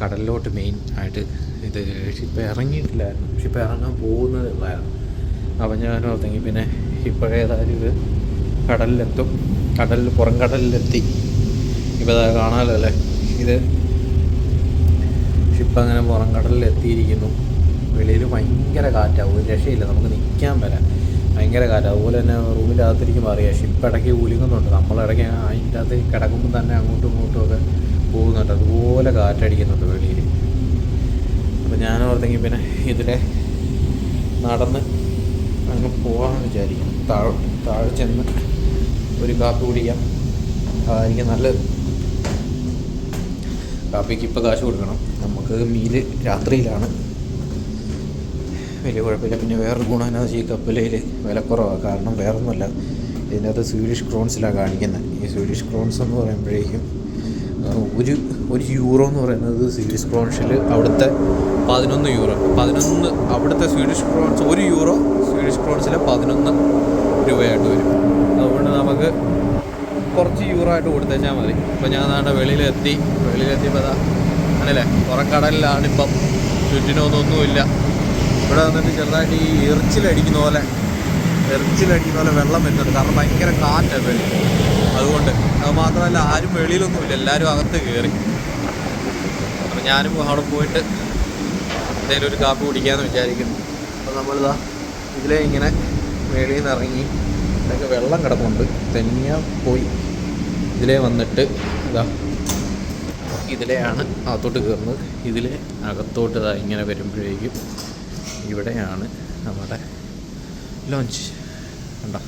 കടലിലോട്ട് മെയിൻ ആയിട്ട് ഇത് ഷിപ്പ് ഇറങ്ങിയിട്ടില്ലായിരുന്നു. ഷിപ്പ് ഇറങ്ങാൻ പോകുന്നതേ ഉള്ളായിരുന്നു. അപ്പം ഞാൻ ഓർത്തെങ്കിൽ പിന്നെ ഇപ്പോഴേതായാലും ഇത് കടലിലെത്തും. പുറം കടലിലെത്തി. ഇപ്പോൾ അത് കാണാമല്ലോ അല്ലേ, ഇത് ഷിപ്പ് അങ്ങനെ പുറം കടലിലെത്തിയിരിക്കുന്നു. വെളിയിൽ ഭയങ്കര കാറ്റാവും, ഒരു രക്ഷയില്ല, നമുക്ക് നിൽക്കാൻ വരാം. ഭയങ്കര കാറ്റ്. അതുപോലെ തന്നെ റൂമിൻ്റെ അകത്തിരിക്കുമ്പോൾ അറിയാം ഷിപ്പ് ഇടയ്ക്ക് കുലുങ്ങുന്നുണ്ട്. നമ്മളിടയ്ക്ക് അതിൻ്റെ അകത്ത് കിടക്കുമ്പോൾ തന്നെ അങ്ങോട്ടും ഇങ്ങോട്ടും ഒക്കെ പോകുന്നുണ്ട്. അതുപോലെ കാറ്റടിക്കുന്നുണ്ട് വെളിയിൽ. അപ്പോൾ ഞാൻ ഓർത്തെങ്കിൽ പിന്നെ ഇതിലെ നടന്ന് അങ്ങ് പോകാമെന്ന് വിചാരിക്കുന്നു. താഴെ ചെന്ന് ഒരു കാപ്പി കുടിക്കാം, അതായിരിക്കും നല്ലത്. കാപ്പിക്ക് ഇപ്പോൾ കാശ് കൊടുക്കണം. നമുക്ക് മീൽ രാത്രിയിലാണ്, വലിയ കുഴപ്പമില്ല. പിന്നെ വേറൊരു ഗുണം എന്നാന്ന് ഈ കപ്പലയിൽ വിലക്കുറവാണ്. കാരണം വേറൊന്നുമല്ല, ഇതിനകത്ത് സ്വീഡിഷ് ക്രോൺസിലാണ് കാണിക്കുന്നത്. ഈ സ്വീഡിഷ് ക്രോൺസ് എന്ന് പറയുമ്പോഴേക്കും ഒരു യൂറോ എന്ന് പറയുന്നത് സ്വീഡിഷ് ക്രോൺസിൽ അവിടുത്തെ 11 യൂറോ. അവിടുത്തെ സ്വീഡിഷ് ക്രോൺസ് 1 യൂറോ സ്വീഡിഷ് ക്രോൺസിൽ 11 രൂപയായിട്ട് വരും. അതുകൊണ്ട് നമുക്ക് കുറച്ച് യൂറോ ആയിട്ട് കൊടുത്തേച്ചാൽ മതി. ഇപ്പോൾ ഞാൻ നാട്ടെ വെളിയിലെത്തിയപ്പോൾ അതാ ആണല്ലേ, പുറക്കടലിലാണിപ്പം. ചുറ്റിനൊന്നുമില്ല. ഇവിടെ വന്നിട്ട് ചെറുതായിട്ട് ഈ എറിച്ചിലടിക്കുന്ന പോലെ വെള്ളം വരുന്നുണ്ട്. കാരണം ഭയങ്കര കാറ്റാണ് വെളി. അതുകൊണ്ട് അത് മാത്രമല്ല, ആരും വെളിയിലൊന്നുമില്ല, എല്ലാവരും അകത്ത് കയറി. അപ്പം ഞാനും അവിടെ പോയിട്ട് എന്തെങ്കിലും ഒരു കാപ്പി കുടിക്കാമെന്ന് വിചാരിക്കുന്നു. അപ്പോൾ നമ്മളിതാ ഇതിലേ ഇങ്ങനെ വെളിയിൽ നിന്ന് ഇറങ്ങി, ഇതൊക്കെ വെള്ളം കിടപ്പുണ്ട്. തനിയാ പോയി ഇതിലേ വന്നിട്ട് ഇതാ ഇതിലെയാണ് അകത്തോട്ട് കയറുന്നത്. ഇതിലെ അകത്തോട്ട് ഇതാ ഇങ്ങനെ വരുമ്പോഴേക്കും ഇവിടെയാണ് നമ്മുടെ ലോഞ്ച്. കണ്ടോ,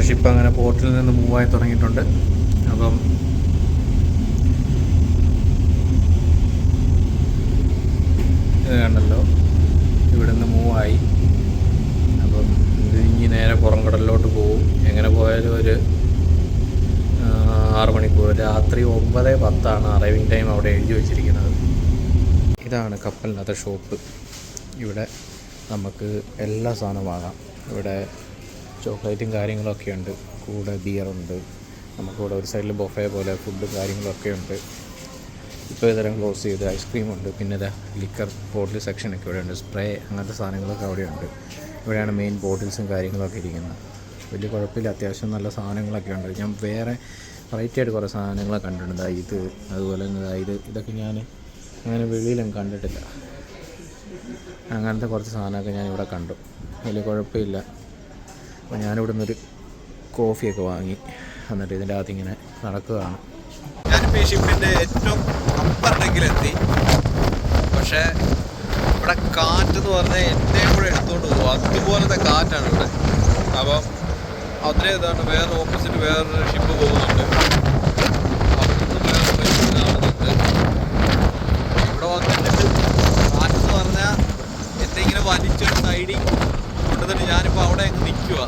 ഷിപ്പ് അങ്ങനെ പോർട്ടിൽ നിന്ന് മൂവായി തുടങ്ങിയിട്ടുണ്ട്. അപ്പം ഇത് കണ്ടല്ലോ, ഇവിടെ നിന്ന് മൂവായി. അപ്പം ഇത് ഇനി നേരെ പുറംകടലിലോട്ട് പോകും. എങ്ങനെ പോയാലും ഒരു 6 മണിക്കൂർ. രാത്രി 9:10 അറൈവിങ് ടൈം അവിടെ എഴുതി വെച്ചിരിക്കുന്നത്. ഇതാണ് കപ്പലിനകത്തെ ഷോപ്പ്. ഇവിടെ നമുക്ക് എല്ലാ സാധനവും വാങ്ങാം. ഇവിടെ ചോക്ലേറ്റും കാര്യങ്ങളൊക്കെ ഉണ്ട്, കൂടെ ബിയറുണ്ട്. നമുക്കിവിടെ ഒരു സൈഡിൽ ബൊഫേ പോലെ ഫുഡും കാര്യങ്ങളൊക്കെ ഉണ്ട്. ഇപ്പോൾ ഇതെല്ലാം ക്ലോസ് ചെയ്ത് ഐസ്ക്രീമുണ്ട്. പിന്നെ ഇതാ ലിക്കർ ബോട്ടിൽ സെക്ഷനൊക്കെ ഇവിടെ ഉണ്ട്. സ്പ്രേ അങ്ങനത്തെ സാധനങ്ങളൊക്കെ അവിടെയുണ്ട്. ഇവിടെയാണ് മെയിൻ ബോട്ടിൽസും കാര്യങ്ങളൊക്കെ ഇരിക്കുന്നത്. വലിയ കുഴപ്പമില്ല, അത്യാവശ്യം നല്ല സാധനങ്ങളൊക്കെ ഉണ്ട്. ഞാൻ വേറെ വെറൈറ്റിയായിട്ട് കുറേ സാധനങ്ങളൊക്കെ കണ്ടിട്ടുണ്ട്. ഇത് അതുപോലെ തന്നെ ഇതൊക്കെ ഞാൻ അങ്ങനെ വെളിയിലൊന്നും കണ്ടിട്ടില്ല. അങ്ങനത്തെ കുറച്ച് സാധനമൊക്കെ ഞാനിവിടെ കണ്ടു. വലിയ കുഴപ്പമില്ല. അപ്പോൾ ഞാനിവിടെ നിന്നൊരു കോഫിയൊക്കെ വാങ്ങി എന്നിട്ട് ഇതിൻ്റെ അകത്ത് ഇങ്ങനെ നടക്കുകയാണ്. ഞാനിപ്പോൾ ഈ ഷിപ്പിൻ്റെ ഏറ്റവും അപ്പർ ഡെക്കിലെത്തി. പക്ഷേ ഇവിടെ കാറ്റെന്ന് പറഞ്ഞാൽ എൻ്റെയും കൂടെ എടുത്തുകൊണ്ട് പോകും. അതുപോലത്തെ കാറ്റാണ് ഇവിടെ. അപ്പം അത്രയും ഇതാണ്. വേറെ ഓപ്പോസിറ്റ് വേറൊരു ഷിപ്പ് പോകുന്നുണ്ട്. അവിടുന്ന് വേറെ കാണുന്നുണ്ട്. ഇവിടെ വന്നിട്ട് കാറ്റെന്ന് പറഞ്ഞാൽ എന്തെങ്കിലും വലിച്ചൊരു സൈഡിൽ കൊണ്ടുവന്നിട്ട് ഞാനിപ്പോൾ അവിടെ അങ്ങ് നിൽക്കുക.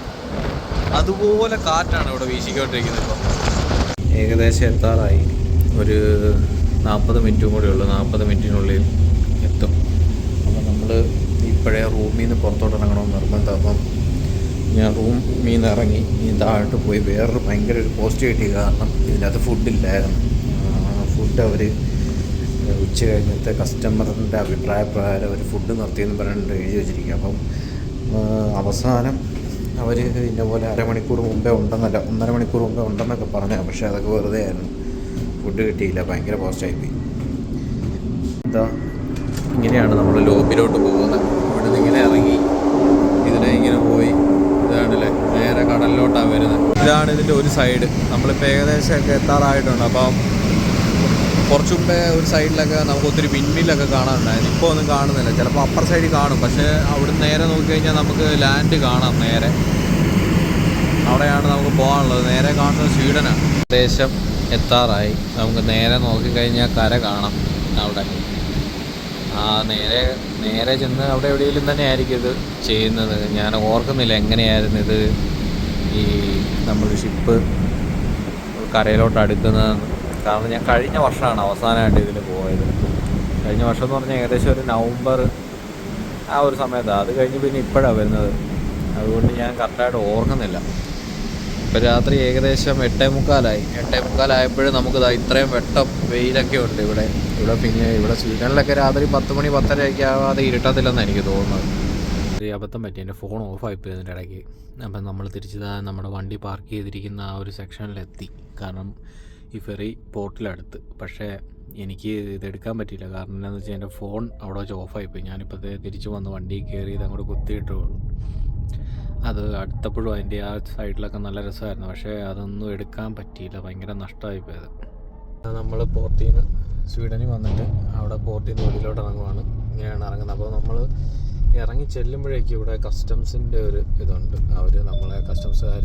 അതുപോലെ കാറ്റാണ് ഇവിടെ വീശിക്കൊണ്ടിരിക്കുന്നത്. ഇപ്പം ഏകദേശം എത്താറായി. ഒരു 40 മിനിറ്റും കൂടെ ഉള്ളൂ. 40 മിനിറ്റിനുള്ളിൽ എത്തും. അപ്പം നമ്മൾ ഇപ്പോഴേ റൂമിൽ നിന്ന് പുറത്തോട്ട് ഇറങ്ങണമെന്ന് നിർബന്ധം. അപ്പം ഞാൻ റൂമിൽ നിന്ന് ഇറങ്ങി താഴോട്ട് പോയി. വേറൊരു ഭയങ്കര ഒരു പോസ്റ്റ് കിട്ടിയ കാരണം ഇതിനകത്ത് ഫുഡില്ലായിരുന്നു. ഫുഡ് അവർ ഉച്ച കഴിഞ്ഞത്തെ കസ്റ്റമറിൻ്റെ അഭിപ്രായപ്രകാരം അവർ ഫുഡ് നിർത്തിയെന്ന് പറഞ്ഞിട്ട് എഴുതി വെച്ചിരിക്കുക. അപ്പം അവസാനം അവർ ഇന്ന പോലെ 1.5 മണിക്കൂർ മുമ്പേ ഉണ്ടെന്നല്ല 1.5 മണിക്കൂർ മുമ്പേ ഉണ്ടെന്നൊക്കെ പറഞ്ഞു. പക്ഷേ അതൊക്കെ വെറുതെ ആയിരുന്നു. ഫുഡ് കിട്ടിയില്ല. ഭയങ്കര പോസ്റ്റായിപ്പോയി. എന്താ ഇങ്ങനെയാണ് നമ്മൾ ലോബിയിലോട്ട് പോകുന്നത്. ഇവിടെ നിന്ന് ഇങ്ങനെ ഇറങ്ങി ഇതിനെ ഇങ്ങനെ പോയി ഇതാണല്ലേ നേരെ കടലിലോട്ടാണ് വരുന്നത്. ഇതാണ് ഇതിൻ്റെ ഒരു സൈഡ്. നമ്മളിപ്പോൾ ഏകദേശമൊക്കെ എത്താറായിട്ടുണ്ട്. അപ്പം കുറച്ച് മുമ്പേ ഒരു സൈഡിലൊക്കെ നമുക്ക് ഒത്തിരി വിൻമില്ലൊക്കെ കാണാനുണ്ടായിരുന്നു. ഇപ്പോൾ ഒന്നും കാണുന്നില്ല. ചിലപ്പോൾ അപ്പർ സൈഡിൽ കാണും. പക്ഷേ അവിടെ നേരെ നോക്കിക്കഴിഞ്ഞാൽ നമുക്ക് ലാൻഡ് കാണാം. നേരെ അവിടെയാണ് നമുക്ക് പോകാനുള്ളത്. നേരെ കാണുന്നത് സ്വീഡനാണ്. ഏകദേശം എത്താറായി. നമുക്ക് നേരെ നോക്കിക്കഴിഞ്ഞാൽ കര കാണാം. അവിടെ നേരെ ചെന്ന് അവിടെ എവിടെയെങ്കിലും തന്നെ ആയിരിക്കും ഇത് ചെയ്യുന്നത്. ഞാൻ ഓർക്കുന്നില്ല എങ്ങനെയായിരുന്നു ഇത് ഈ നമ്മൾ ഷിപ്പ് കരയിലോട്ട് അടുക്കുന്നതെന്ന്. കാരണം ഞാൻ കഴിഞ്ഞ വർഷമാണ് അവസാനമായിട്ട് ഇതിൽ പോയത്. കഴിഞ്ഞ വർഷം എന്ന് പറഞ്ഞാൽ ഏകദേശം ഒരു നവംബർ ആ ഒരു സമയത്താണ്. അത് കഴിഞ്ഞ് പിന്നെ ഇപ്പോഴാണ് വരുന്നത്. അതുകൊണ്ട് ഞാൻ കറക്റ്റായിട്ട് ഓർക്കുന്നില്ല. ഇപ്പോൾ രാത്രി ഏകദേശം 8:45 നമുക്കിതാ ഇത്രയും വെട്ടം വെയിലൊക്കെ ഉണ്ട് ഇവിടെ. പിന്നെ ഇവിടെ സ്വീഡനിലൊക്കെ രാത്രി 10 മണി 10:30 ആവാതെ ഇരുട്ടത്തില്ലെന്നാണ് എനിക്ക് തോന്നുന്നത്. ഒരു അബദ്ധം പറ്റി, എൻ്റെ ഫോൺ ഓഫായിപ്പോയി അതിൻ്റെ ഇടയ്ക്ക്. അപ്പം നമ്മൾ തിരിച്ചതാ നമ്മുടെ വണ്ടി പാർക്ക് ചെയ്തിരിക്കുന്ന ആ ഒരു സെക്ഷനിലെത്തി. കാരണം ഈ ഫെറി പോർട്ടിലടുത്ത്. പക്ഷേ എനിക്ക് ഇതെടുക്കാൻ പറ്റിയില്ല. കാരണം എന്താണെന്ന് വെച്ചാൽ എൻ്റെ ഫോൺ അവിടെ വെച്ച് ഓഫായിപ്പോയി. ഞാനിപ്പോൾ തിരിച്ചു വന്ന് വണ്ടിയിൽ കയറി ഇത് അങ്ങോട്ട് കുത്തിയിട്ടുള്ളൂ. അത് അടുത്തപ്പോഴും അതിൻ്റെ ആ സൈഡിലൊക്കെ നല്ല രസമായിരുന്നു. പക്ഷേ അതൊന്നും എടുക്കാൻ പറ്റിയില്ല. ഭയങ്കര നഷ്ടമായിപ്പോയത്. നമ്മൾ പോർട്ടിൽ നിന്ന് സ്വീഡനിൽ വന്നിട്ട് അവിടെ പോർട്ടിൽ നിന്ന് വെളിയിലോട്ട് ഇറങ്ങുവാണ്. ഇങ്ങനെയാണ് ഇറങ്ങുന്നത്. അപ്പോൾ നമ്മൾ ഇറങ്ങി ചെല്ലുമ്പോഴേക്കും ഇവിടെ കസ്റ്റംസിൻ്റെ ഒരു ഇതുണ്ട്. അവർ നമ്മളെ കസ്റ്റംസുകാർ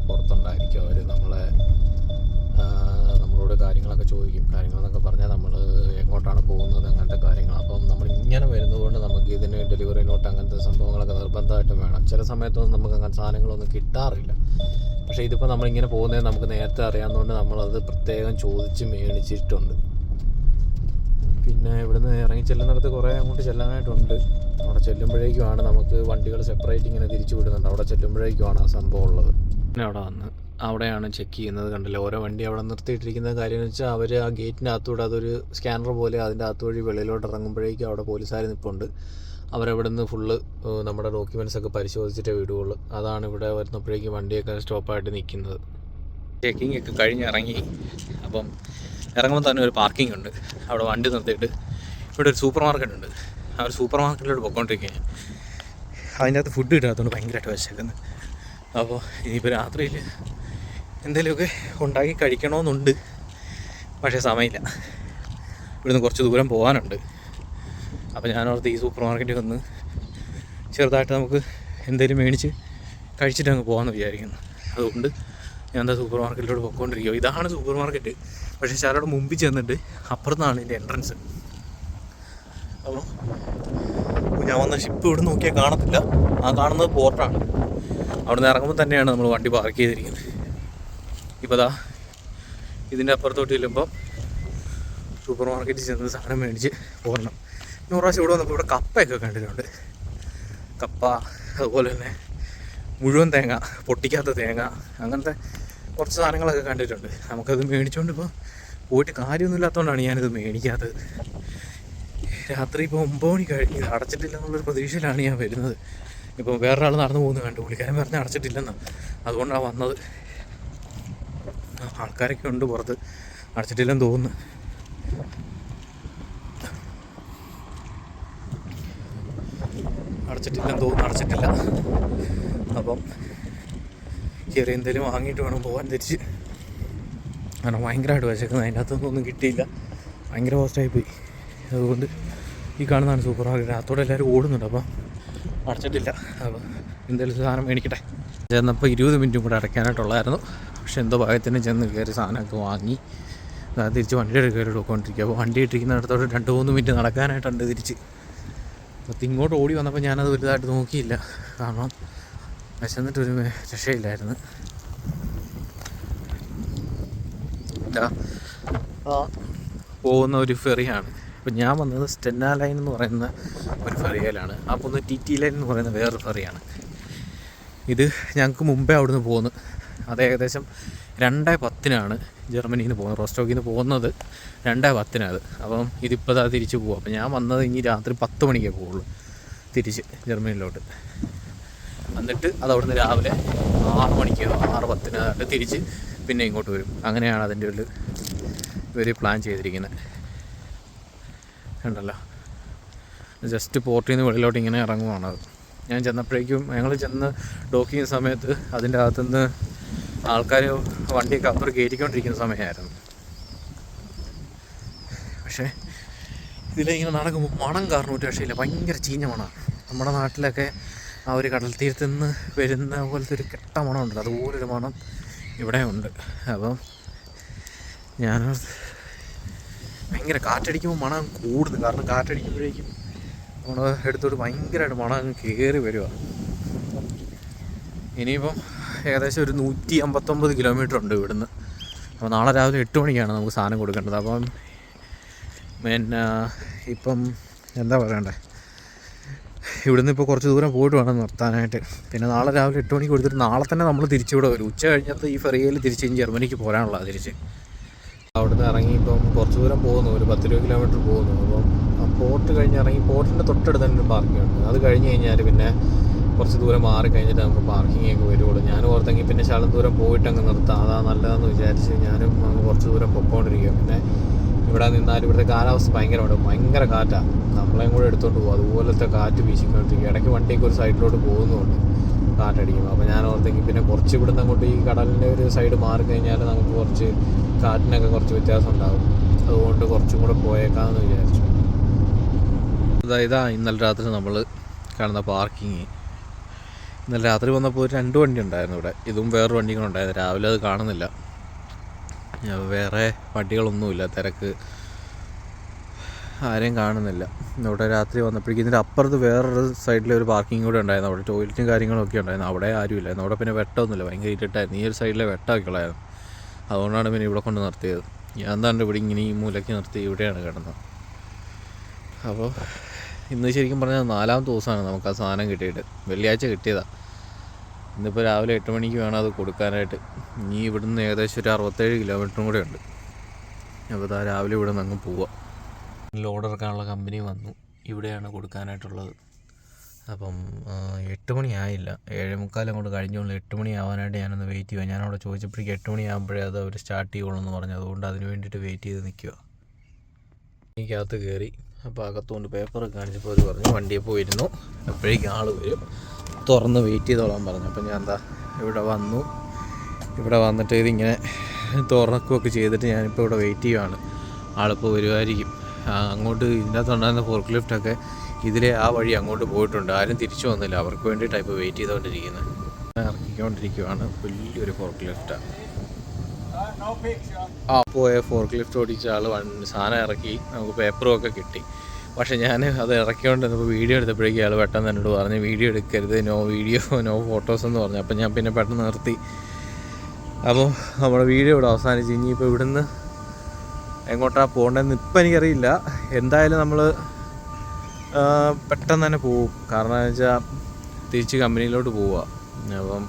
പുറത്തുണ്ടായിരിക്കും. അവർ നമ്മളോട് കാര്യങ്ങളൊക്കെ ചോദിക്കും. കാര്യങ്ങളെന്നൊക്കെ പറഞ്ഞാൽ നമ്മൾ എങ്ങോട്ടാണ് പോകുന്നത്, അങ്ങനത്തെ കാര്യങ്ങൾ. അപ്പം നമ്മൾ ഇങ്ങനെ വരുന്നതുകൊണ്ട് നമുക്ക് ഇതിന് ഡെലിവറി നോട്ട് അങ്ങനത്തെ സംഭവങ്ങളൊക്കെ നിർബന്ധമായിട്ടും വേണം. ചില സമയത്തൊന്നും നമുക്ക് അങ്ങനെ സാധനങ്ങളൊന്നും കിട്ടാറില്ല. പക്ഷേ ഇതിപ്പോൾ നമ്മളിങ്ങനെ പോകുന്നത് നമുക്ക് നേരത്തെ അറിയാവുന്നതുകൊണ്ട് നമ്മളത് പ്രത്യേകം ചോദിച്ച് മേടിച്ചിട്ടുണ്ട്. പിന്നെ ഇവിടുന്ന് ഇറങ്ങി ചെല്ലുന്നിടത്ത് കുറേ അങ്ങോട്ട് ചെല്ലാനായിട്ടുണ്ട്. അവിടെ ചെല്ലുമ്പോഴേക്കുമാണ് നമുക്ക് വണ്ടികൾ സെപ്പറേറ്റ് ഇങ്ങനെ തിരിച്ചു വിടുന്നുണ്ട്. അവിടെ ചെല്ലുമ്പോഴേക്കുമാണ് ആ സംഭവം ഉള്ളത്. പിന്നെ അവിടെ വന്ന് അവിടെയാണ് ചെക്ക് ചെയ്യുന്നത്. കണ്ടില്ല, ഓരോ വണ്ടി അവിടെ നിർത്തിയിട്ടിരിക്കുന്ന കാര്യം എന്ന് വെച്ചാൽ അവർ ആ ഗേറ്റിൻ്റെ അകത്തൂടെ അതൊരു സ്കാനർ പോലെ അതിൻ്റെ അകത്ത് വഴി വെളിയിലോട്ട് ഇറങ്ങുമ്പോഴേക്കും അവിടെ പോലീസുകാർ നിൽപ്പുണ്ട്. അവരവിടെ നിന്ന് ഫുള്ള് നമ്മുടെ ഡോക്യുമെൻറ്റ്സൊക്കെ പരിശോധിച്ചിട്ടേ വിടുകയുള്ളൂ. അതാണ് ഇവിടെ വരുന്നപ്പോഴേക്കും വണ്ടിയൊക്കെ സ്റ്റോപ്പായിട്ട് നിൽക്കുന്നത്. ചെക്കിംഗ് ഒക്കെ കഴിഞ്ഞ് ഇറങ്ങി. അപ്പം ഇറങ്ങുമ്പോൾ തന്നെ ഒരു പാർക്കിംഗ് ഉണ്ട്. അവിടെ വണ്ടി നിർത്തിയിട്ട് ഇവിടെ ഒരു സൂപ്പർ മാർക്കറ്റ് ഉണ്ട്. ആ ഒരു സൂപ്പർ മാർക്കറ്റിലോട്ട് പോയിക്കൊണ്ടിരിക്കുകയാണ്. അതിൻ്റെ അകത്ത് ഫുഡ് കിട്ടാത്തതുകൊണ്ട് ഭയങ്കരമായിട്ട് വിശക്കുന്നത്. അപ്പോൾ ഇനിയിപ്പോൾ രാത്രിയിൽ എന്തെങ്കിലുമൊക്കെ ഉണ്ടാക്കി കഴിക്കണമെന്നുണ്ട്. പക്ഷേ സമയമില്ല. ഇവിടുന്ന് കുറച്ച് ദൂരം പോകാനുണ്ട്. അപ്പോൾ ഞാനോർത്ത് ഈ സൂപ്പർ മാർക്കറ്റിൽ വന്ന് ചെറുതായിട്ട് നമുക്ക് എന്തെങ്കിലും മേടിച്ച് കഴിച്ചിട്ട് അങ്ങ് പോകാമെന്ന് വിചാരിക്കുന്നു. അതുകൊണ്ട് ഞാൻ എന്താ സൂപ്പർ മാർക്കറ്റിലോട്ട് പോയിക്കൊണ്ടിരിക്കുക. ഇതാണ് സൂപ്പർ മാർക്കറ്റ്. പക്ഷേ ശാലയുടെ മുമ്പിൽ ചെന്നിട്ട് അപ്പുറത്താണ് ഇതിൻ്റെ എൻട്രൻസ്. അപ്പോൾ ഞാൻ വന്ന ഷിപ്പ് ഇവിടെ നോക്കിയാൽ കാണത്തില്ല. ആ കാണുന്നത് പോർട്ടാണ്. അവിടെ നിന്ന് ഇറങ്ങുമ്പോൾ തന്നെയാണ് നമ്മൾ വണ്ടി പാർക്ക് ചെയ്തിരിക്കുന്നത്. ഇപ്പോൾ ദാ ഇതിൻ്റെ അപ്പുറത്തോട്ട് ചെല്ലുമ്പോൾ സൂപ്പർ മാർക്കറ്റിൽ ചെന്ന് സാധനം മേടിച്ച് പോരണം. 100 പ്രാവശ്യം ഇവിടെ വന്നപ്പോൾ ഇവിടെ കപ്പയൊക്കെ കണ്ടിട്ടുണ്ട്. കപ്പ, അതുപോലെ തന്നെ മുഴുവൻ തേങ്ങ, പൊട്ടിക്കാത്ത തേങ്ങ, അങ്ങനത്തെ കുറച്ച് സാധനങ്ങളൊക്കെ കണ്ടിട്ടുണ്ട്. നമുക്കത് മേടിച്ചുകൊണ്ട് ഇപ്പോൾ പോയിട്ട് കാര്യമൊന്നുമില്ലാത്തതുകൊണ്ടാണ് ഞാനിത് മേടിക്കാത്തത്. രാത്രി ഇപ്പോൾ 9 മണി കഴിഞ്ഞ് ഇത് അടച്ചിട്ടില്ല എന്നുള്ളൊരു പ്രതീക്ഷയിലാണ് ഞാൻ വരുന്നത്. ഇപ്പോൾ വേറൊരാൾ നടന്നു പോകുന്നത് കണ്ടു. പുള്ളിക്കാരൻ പറഞ്ഞ് അടച്ചിട്ടില്ലെന്നാണ്. അതുകൊണ്ടാണ് വന്നത്. ആൾക്കാരൊക്കെ ഉണ്ട് പുറത്ത്. അടച്ചിട്ടില്ലെന്ന് തോന്നുന്നു. അടച്ചിട്ടില്ല. അപ്പം കയറി എന്തെങ്കിലും വാങ്ങിയിട്ട് വേണം പോകാൻ തിരിച്ച്. കാരണം ഭയങ്കരമായിട്ട് വിശക്കുന്നത്. അതിൻ്റെ അകത്തൊന്നും കിട്ടിയില്ല. ഭയങ്കര പോസ്റ്റായിപ്പോയി. അതുകൊണ്ട് ഈ കാണുന്നതാണ് സൂപ്പർ മാർക്കറ്റ്. അകത്തോടെ എല്ലാവരും ഓടുന്നുണ്ട്. അപ്പം അടച്ചിട്ടില്ല. അപ്പോൾ എന്തെങ്കിലും സാധനം മേടിക്കട്ടെ. ചെന്നപ്പോൾ 20 മിനിറ്റും കൂടെ അടയ്ക്കാനായിട്ടുള്ളായിരുന്നു. പക്ഷെ എന്തോ ഭാഗത്തിന് ചെന്ന് കയറി സാധനമൊക്കെ വാങ്ങി തിരിച്ച് വണ്ടിയുടെ കയറി പോയിക്കൊണ്ടിരിക്കുക. അപ്പോൾ വണ്ടി ഇട്ടിരിക്കുന്നിടത്തോട്ട് 2-3 മിനിറ്റ് നടക്കാനായിട്ടുണ്ട് തിരിച്ച്. അപ്പോൾ ഇങ്ങോട്ട് ഓടി വന്നപ്പോൾ ഞാനത് വലുതായിട്ട് നോക്കിയില്ല. കാരണം വിശന്നിട്ടൊരു രക്ഷയില്ലായിരുന്നു. പോകുന്ന ഒരു ഫെറിയാണ്. അപ്പോൾ ഞാൻ വന്നത് സ്റ്റെന്ന ലൈൻ എന്ന് പറയുന്ന ഒരു ഫെറിയിലാണ്. അപ്പോൾ ഒന്ന് TT ലൈൻ എന്ന് പറയുന്ന വേറൊരു ഫെറിയാണ്. ഇത് ഞങ്ങൾക്ക് മുമ്പേ അവിടുന്ന് പോകുന്നു. അത് ഏകദേശം 2:10 ജർമ്മനിയിൽ നിന്ന് പോകുന്നത്. റോസ്റ്റോക്കിൽ നിന്ന് പോകുന്നത് 2:10. അപ്പം ഇതിപ്പോൾ തിരിച്ച് പോകും. അപ്പോൾ ഞാൻ വന്നത് ഇനി രാത്രി 10 മണിക്കേ പോവുള്ളൂ തിരിച്ച് ജർമ്മനിയിലോട്ട്. എന്നിട്ട് അതവിടുന്ന് രാവിലെ 6 മണിക്കോ 6:10 തിരിച്ച് പിന്നെ ഇങ്ങോട്ട് വരും. അങ്ങനെയാണ് അതിൻ്റെ ഒരു ഇവർ പ്ലാൻ ചെയ്തിരിക്കുന്നത്. ഉണ്ടല്ലോ, ജസ്റ്റ് പോർട്ടിൽ നിന്ന് വെളിയിലോട്ട് ഇങ്ങനെ ഇറങ്ങുവാണത്. ഞാൻ ചെന്നപ്പോഴേക്കും ഞങ്ങൾ ചെന്ന് ഡോക്ക് ചെയ്യുന്ന സമയത്ത് അതിൻ്റെ അകത്തുനിന്ന് ആൾക്കാർ വണ്ടിയൊക്കെ അപ്പുറം കയറ്റിക്കൊണ്ടിരിക്കുന്ന സമയമായിരുന്നു. പക്ഷേ ഇതിലിങ്ങനെ നടക്കുമ്പോൾ മണം കാരണം ഒരു രക്ഷയില്ല. ഭയങ്കര ചീഞ്ഞ മണമാണ്. നമ്മുടെ നാട്ടിലൊക്കെ ആ ഒരു കടൽ തീരത്ത് നിന്ന് വരുന്ന പോലത്തെ ഒരു കെട്ട മണം ഉണ്ടല്ലോ, അതുപോലൊരു മണം ഇവിടെ ഉണ്ട്. അപ്പം ഞാൻ ഭയങ്കര കാറ്റടിക്കുമ്പോൾ മണം കൂടുന്നു. കാരണം കാറ്റടിക്കുമ്പോഴേക്കും നമ്മുടെ എടുത്തോട്ട് ഭയങ്കരമായിട്ട് മണം അങ്ങ് കയറി വരിക. ഇനിയിപ്പം ഏകദേശം ഒരു 159 കിലോമീറ്റർ ഉണ്ട് ഇവിടുന്ന്. അപ്പോൾ നാളെ രാവിലെ 8 മണിക്കാണ് നമുക്ക് സാധനം കൊടുക്കേണ്ടത്. അപ്പം പിന്നെ ഇപ്പം എന്താ പറയണ്ടേ, ഇവിടുന്ന് ഇപ്പോൾ കുറച്ച് ദൂരം പോയിട്ട് വേണം നിർത്താനായിട്ട്. പിന്നെ നാളെ രാവിലെ 8 മണിക്ക് കൊടുത്തിട്ട് നാളെ തന്നെ നമ്മൾ തിരിച്ചിവിടെ വരും. ഉച്ച കഴിഞ്ഞത്ത് ഈ ഫെറിയയിൽ തിരിച്ച് ജർമ്മനിക്ക് പോരാനുള്ളതാണ് തിരിച്ച്. അവിടുന്ന് ഇറങ്ങി ഇപ്പം കുറച്ച് ദൂരം പോകുന്നു, ഒരു 10-20 കിലോമീറ്റർ പോകുന്നു. അപ്പം പോർട്ട് കഴിഞ്ഞ് ഇറങ്ങി പോർട്ടിൻ്റെ തൊട്ടടുത്ത് തന്നെ ഒരു പാർക്കിംഗ് ഉണ്ട്. അത് കഴിഞ്ഞ് കഴിഞ്ഞാൽ പിന്നെ കുറച്ച് ദൂരം മാറി കഴിഞ്ഞിട്ട് നമുക്ക് പാർക്കിംഗ് ഒക്കെ വരുള്ളൂ. ഞാനും ഓർത്തെങ്കിൽ പിന്നെ ശകലം ദൂരം പോയിട്ട് അങ്ങ് നിർത്താം, അതാ നല്ലതെന്ന് വിചാരിച്ച് ഞാനും അങ്ങ് കുറച്ച് ദൂരം പൊക്കോണ്ടിരിക്കുക. പിന്നെ ഇവിടെ നിന്നാലും ഇവിടുത്തെ കാലാവസ്ഥ ഭയങ്കര കാറ്റാണ്, നമ്മളെയും കൂടെ എടുത്തോണ്ട് പോകും. അതുപോലത്തെ കാറ്റ് വീശിക്കൊണ്ടിരിക്കുക. ഇടയ്ക്ക് വണ്ടിയൊക്കെ ഒരു സൈഡിലോട്ട് പോകുന്നുണ്ട് കാറ്റടിക്കും. അപ്പോൾ ഞാൻ ഓർത്തെങ്കിൽ പിന്നെ കുറച്ച് ഇവിടുന്ന് അങ്ങോട്ട് ഈ കടലിൻ്റെ ഒരു സൈഡ് മാറിക്കഴിഞ്ഞാൽ നമുക്ക് കുറച്ച് കാറ്റിനൊക്കെ കുറച്ച് വ്യത്യാസം ഉണ്ടാകും. അതുകൊണ്ട് കുറച്ചും കൂടെ പോയേക്കാമെന്ന് വിചാരിച്ചു. ഇതാ ഇന്നലെ രാത്രി നമ്മൾ കാണുന്ന പാർക്കിങ്. ഇന്നലെ രാത്രി വന്നപ്പോൾ ഒരു 2 വണ്ടി ഉണ്ടായിരുന്നു ഇവിടെ. ഇതും വേറൊരു വണ്ടികളുണ്ടായിരുന്നു. രാവിലെ അത് കാണുന്നില്ല, വേറെ വണ്ടികളൊന്നുമില്ല, തിരക്ക്, ആരെയും കാണുന്നില്ല. ഇവിടെ രാത്രി വന്നപ്പോഴേക്കും ഇതിൻ്റെ അപ്പുറത്ത് വേറൊരു സൈഡിലൊരു പാർക്കിംഗ് കൂടെ ഉണ്ടായിരുന്നു. അവിടെ ടോയ്ലറ്റും കാര്യങ്ങളൊക്കെ ഉണ്ടായിരുന്നു. അവിടെ ആരും ഇല്ലായിരുന്നു. അവിടെ പിന്നെ വെട്ടമൊന്നുമില്ല, ഭയങ്കര ഇരുട്ടായിരുന്നു. ഈ ഒരു സൈഡിലെ വെട്ടമൊക്കെ ഉള്ളായിരുന്നു. അതുകൊണ്ടാണ് പിന്നെ ഇവിടെ കൊണ്ട് നിർത്തിയത്. ഞാൻ തന്നെ ഇവിടെ ഇങ്ങനെ ഈ മൂലയ്ക്ക് നിർത്തി ഇവിടെയാണ് കിടന്നത്. അപ്പോൾ ഇന്ന് ശരിക്കും പറഞ്ഞാൽ 4ാമത്തെ ദിവസമാണ് നമുക്ക് ആ സാധനം കിട്ടിയിട്ട്. വെള്ളിയാഴ്ച കിട്ടിയതാണ്. ഇന്നിപ്പോൾ രാവിലെ 8 മണിക്ക് വേണം അത് കൊടുക്കാനായിട്ട്. ഇനി ഇവിടുന്ന് ഏകദേശം ഒരു 67 കിലോമീറ്ററും കൂടെ ഉണ്ട്. അപ്പോൾ ഇതാ രാവിലെ ഇവിടെ നിന്ന് അങ്ങ് പോവാം. ലോഡ് ഇറക്കാനുള്ള കമ്പനി വന്നു, ഇവിടെയാണ് കൊടുക്കാനായിട്ടുള്ളത്. അപ്പം 8 മണി ആയില്ല, 7:45 അങ്ങോട്ട് കഴിഞ്ഞുകൊണ്ട് 8 മണി ആവാനായിട്ട് ഞാനൊന്ന് വെയിറ്റ് ചെയ്യുക. ഞാനവിടെ ചോദിച്ചപ്പോഴേക്ക് 8 മണി ആകുമ്പോഴേ അത് അവർ സ്റ്റാർട്ട് ചെയ്യുള്ളൂ എന്ന് പറഞ്ഞു. അതുകൊണ്ട് അതിന് വേണ്ടിയിട്ട് വെയിറ്റ് ചെയ്ത് നിൽക്കുക. എനിക്കകത്ത് കയറി, അപ്പോൾ അകത്തുകൊണ്ട് പേപ്പറൊക്കെ കാണിച്ചപ്പോൾ അവർ പറഞ്ഞു വണ്ടിയെ പോയിരുന്നു, എപ്പോഴേക്കും ആൾ വരും, തുറന്ന് വെയിറ്റ് ചെയ്തോളാൻ പറഞ്ഞു. അപ്പം ഞാൻ എന്താ ഇവിടെ വന്നു. ഇവിടെ വന്നിട്ട് ഇതിങ്ങനെ തുറക്കുകയൊക്കെ ചെയ്തിട്ട് ഞാനിപ്പോൾ ഇവിടെ വെയിറ്റ് ചെയ്യുകയാണ്. ആളിപ്പോൾ വരുമായിരിക്കും. അങ്ങോട്ട് ഇതിൻ്റെ അകത്തുണ്ടായിരുന്ന ഫോർക്ക് ലിഫ്റ്റൊക്കെ ഇതിലെ ആ വഴി അങ്ങോട്ട് പോയിട്ടുണ്ട്. ആരും തിരിച്ചു വന്നില്ല. അവർക്ക് വേണ്ടിയിട്ടാണ് ഇപ്പോൾ വെയിറ്റ് ചെയ്തുകൊണ്ടിരിക്കുന്നത്. ഇറക്കിക്കൊണ്ടിരിക്കുകയാണ്. വലിയൊരു ഫോർക്ക് ലിഫ്റ്റാണ്. പോയ ഫോർക്ക് ലിഫ്റ്റ് ഓടിച്ച ആൾ സാധനം ഇറക്കി, നമുക്ക് പേപ്പറും ഒക്കെ കിട്ടി. പക്ഷേ ഞാൻ അത് ഇറക്കിക്കൊണ്ടിരുന്നപ്പോൾ വീഡിയോ എടുത്തപ്പോഴേക്കും അയാൾ പെട്ടെന്ന് എന്നോട് പറഞ്ഞു വീഡിയോ എടുക്കരുത്, നോ വീഡിയോ നോ ഫോട്ടോസ് എന്ന് പറഞ്ഞു. അപ്പം ഞാൻ പിന്നെ പെട്ടെന്ന് നിർത്തി. അപ്പോൾ നമ്മുടെ വീഡിയോ ഇവിടെ അവസാനിച്ച്. ഇനിയിപ്പോൾ ഇവിടുന്ന് എങ്ങോട്ടാണ് പോകേണ്ടതെന്ന് ഇപ്പം എനിക്കറിയില്ല. എന്തായാലും നമ്മൾ പെട്ടെന്ന് തന്നെ പോവും. കാരണം എന്ന് വെച്ചാൽ തിരിച്ച് കമ്പനിയിലോട്ട് പോവുക. അപ്പം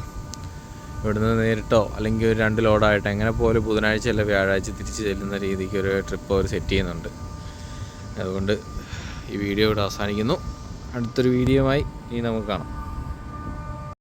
ഇവിടുന്ന് നേരിട്ടോ അല്ലെങ്കിൽ ഒരു 2 ലോഡായിട്ട് എങ്ങനെ പോലും ബുധനാഴ്ച അല്ല വ്യാഴാഴ്ച തിരിച്ച് ചെല്ലുന്ന രീതിക്ക് ഒരു ട്രിപ്പ് അവർ സെറ്റ് ചെയ്യുന്നുണ്ട്. അതുകൊണ്ട് ഈ വീഡിയോ ഇവിടെ അവസാനിക്കുന്നു. അടുത്തൊരു വീഡിയോയുമായി ഇനി നമുക്ക് കാണാം.